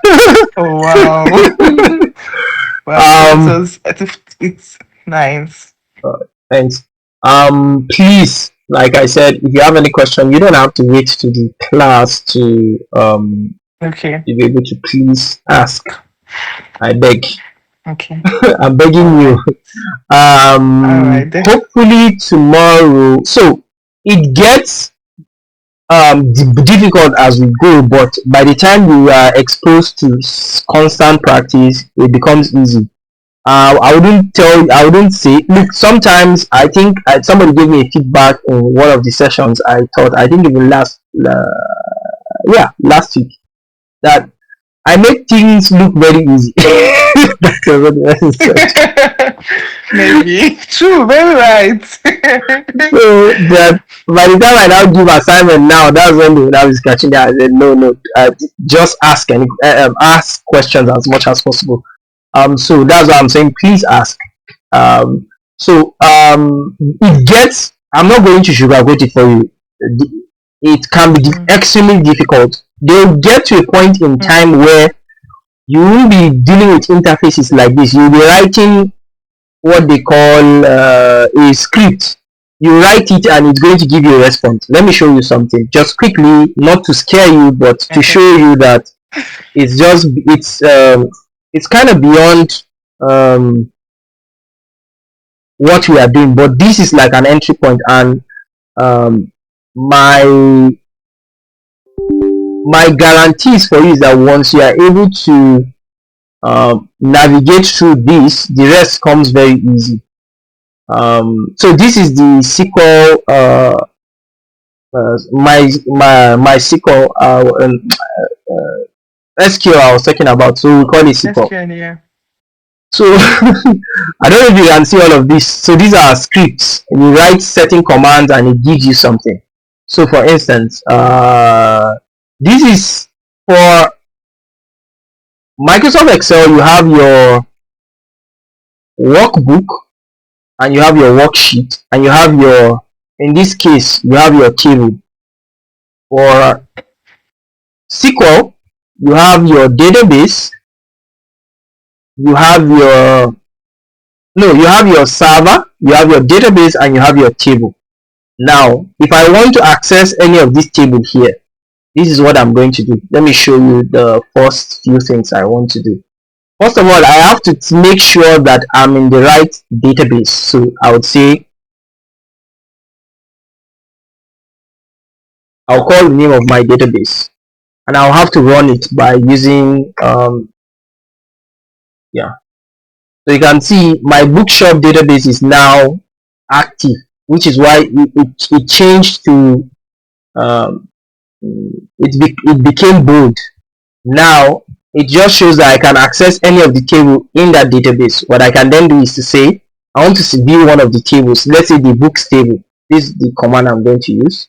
Oh wow. Well, um, it's nice. Thanks. Please, like I said, if you have any question, you don't have to wait to the class Okay. to be able to please ask. I beg. Okay. I'm All begging you. right. All right. Hopefully tomorrow. So it gets difficult as we go, but by the time we are exposed to constant practice, it becomes easy. I wouldn't say. Look, sometimes I think somebody gave me a feedback in one of the sessions. I think even last week, that I make things look very easy. That was what the person said. Maybe. True, very right. So that by the time I now give assignment now, that's when they will now be scratching their head. I said, no, just ask questions as much as possible. So that's why I'm saying please ask. It gets. I'm not going to sugarcoat it for you. It can be Mm, extremely difficult. They'll get to a point in mm, time where you will be dealing with interfaces like this. You'll be writing what they call a script. You write it and it's going to give you a response. Let me show you something just quickly, not to scare you, but to okay. show you that it's kind of beyond um, what we are doing. But this is like an entry point, and um, my my guarantees for you is that once you are able to navigate through this, the rest comes very easy. So this is the SQL, my SQL SQL I was talking about. So we call it Let's SQL. get here. So I don't know if you can see all of this. So these are scripts. You write certain commands and it gives you something. So for instance, this is for Microsoft Excel. You have your workbook and you have your worksheet and you have your, in this case, you have your table. For SQL, you have your database, you have your, no, you have your server, you have your database, and you have your table. Now, if I want to access any of this table here, this is what I'm going to do. Let me show you the first few things I want to do. First of all, I have to make sure that I'm in the right database. So I would say, I'll call the name of my database, and I'll have to run it by using, yeah. So you can see my bookshop database is now active, which is why it changed to, um, it became bold. Now it just shows that I can access any of the table in that database. What I can then do is to say I want to view one of the tables. Let's say the books table. This is the command I'm going to use.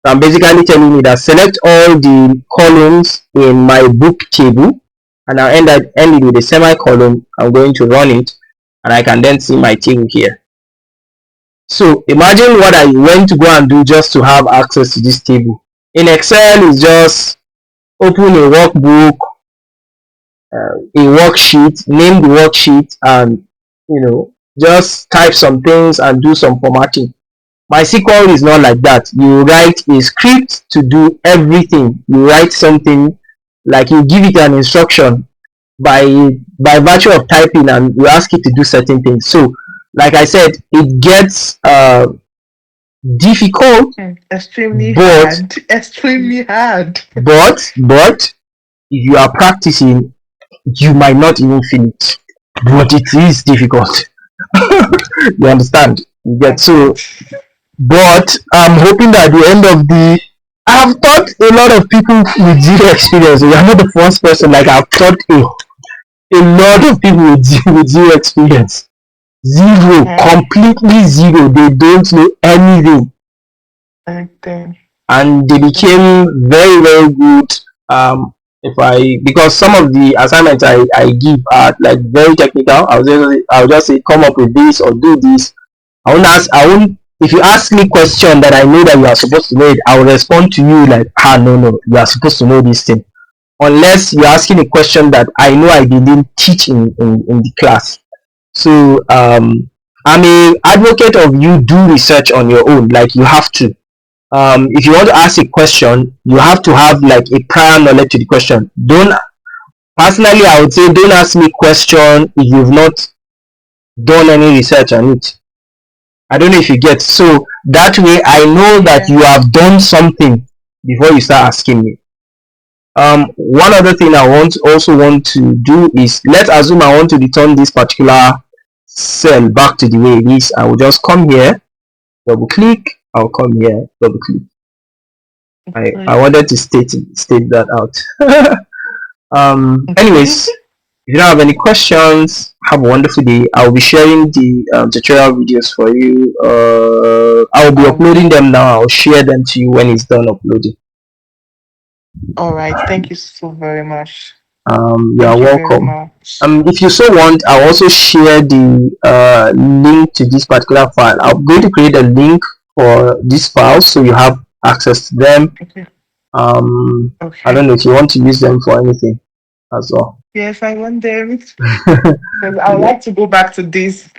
So I'm basically telling you that select all the columns in my book table, and I'll end it with a semicolon. I'm going to run it, and I can then see my table here. So imagine what I went to go and do just to have access to this table. In Excel, is just open a workbook, a worksheet, name the worksheet, and just type some things and do some formatting. My SQL is not like that. You write a script to do everything. You write something, like you give it an instruction by virtue of typing, and you ask it to do certain things. So like I said, it gets difficult, Extremely but hard. Extremely hard. but if you are practicing, you might not even feel it, but it is difficult. You understand? You I get get. so, but I'm hoping that at the end of the, I've taught a lot of people with zero experience. You're not the first person. Like I've taught a lot of people with zero experience. Zero, Mm-hmm. completely zero. They don't know anything, Anything. and they became very very good. If I, because some of the assignments I give are like very technical. I'll just say come up with this or do this. I won't, if you ask me question that I know that you are supposed to know it, I will respond to you like, ah, no, no, you are supposed to know this thing. Unless you're asking a question that I know I didn't teach in the class. So I'm a advocate of you do research on your own. Like you have to. If you want to ask a question, you have to have like a prior knowledge to the question. Don't, personally, I would say don't ask me question if you've not done any research on it. I don't know if you get. So that way I know that Yeah. you have done something before you start asking me. One other thing I want to do is, let's assume I want to return this particular cell back to the way it is. I will just come here, double click, I'll come here, double click. I Like, wanted to state that out. okay. Anyways, if you don't have any questions, have a wonderful day. I'll be sharing the tutorial videos for you. I'll be All uploading right. them now. I'll share them to you when it's done uploading. All right. Thank you so very much. You are Thank you very welcome. much. If you so want, I'll also share the link to this particular file. I'm going to create a link for this file so you have access to them. Okay. I Okay. don't know if you want to use them for anything as well. Yes, I want them. Because I would like to go back to Yeah,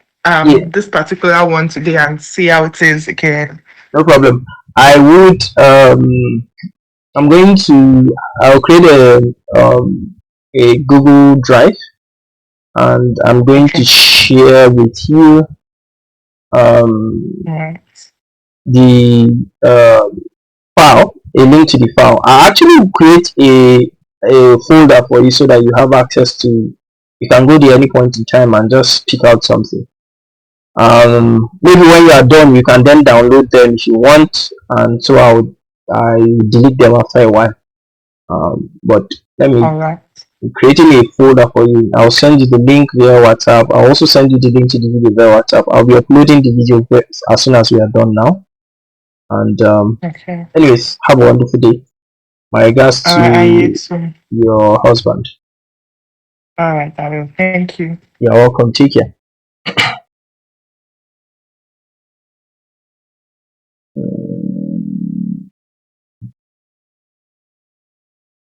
this particular one today and see how it is again. no problem. I would I'm going to, I'll create a Google Drive, and I'm going to Okay. share with you um, All right. the file, a link to the file. I'll actually create a folder for you so that you have access to, you can go there any point in time and just pick out something. Maybe when you are done, you can then download them if you want, and so I delete them after a while. But let me, All right. creating a folder for you. I'll send you the link via WhatsApp. I'll also send you the link to the video via WhatsApp. I'll be uploading the video as soon as we are done now. And Okay. anyways, have a wonderful day. My regards All right. And you to too. your husband. All right. I will. Thank you. You're welcome. Take care.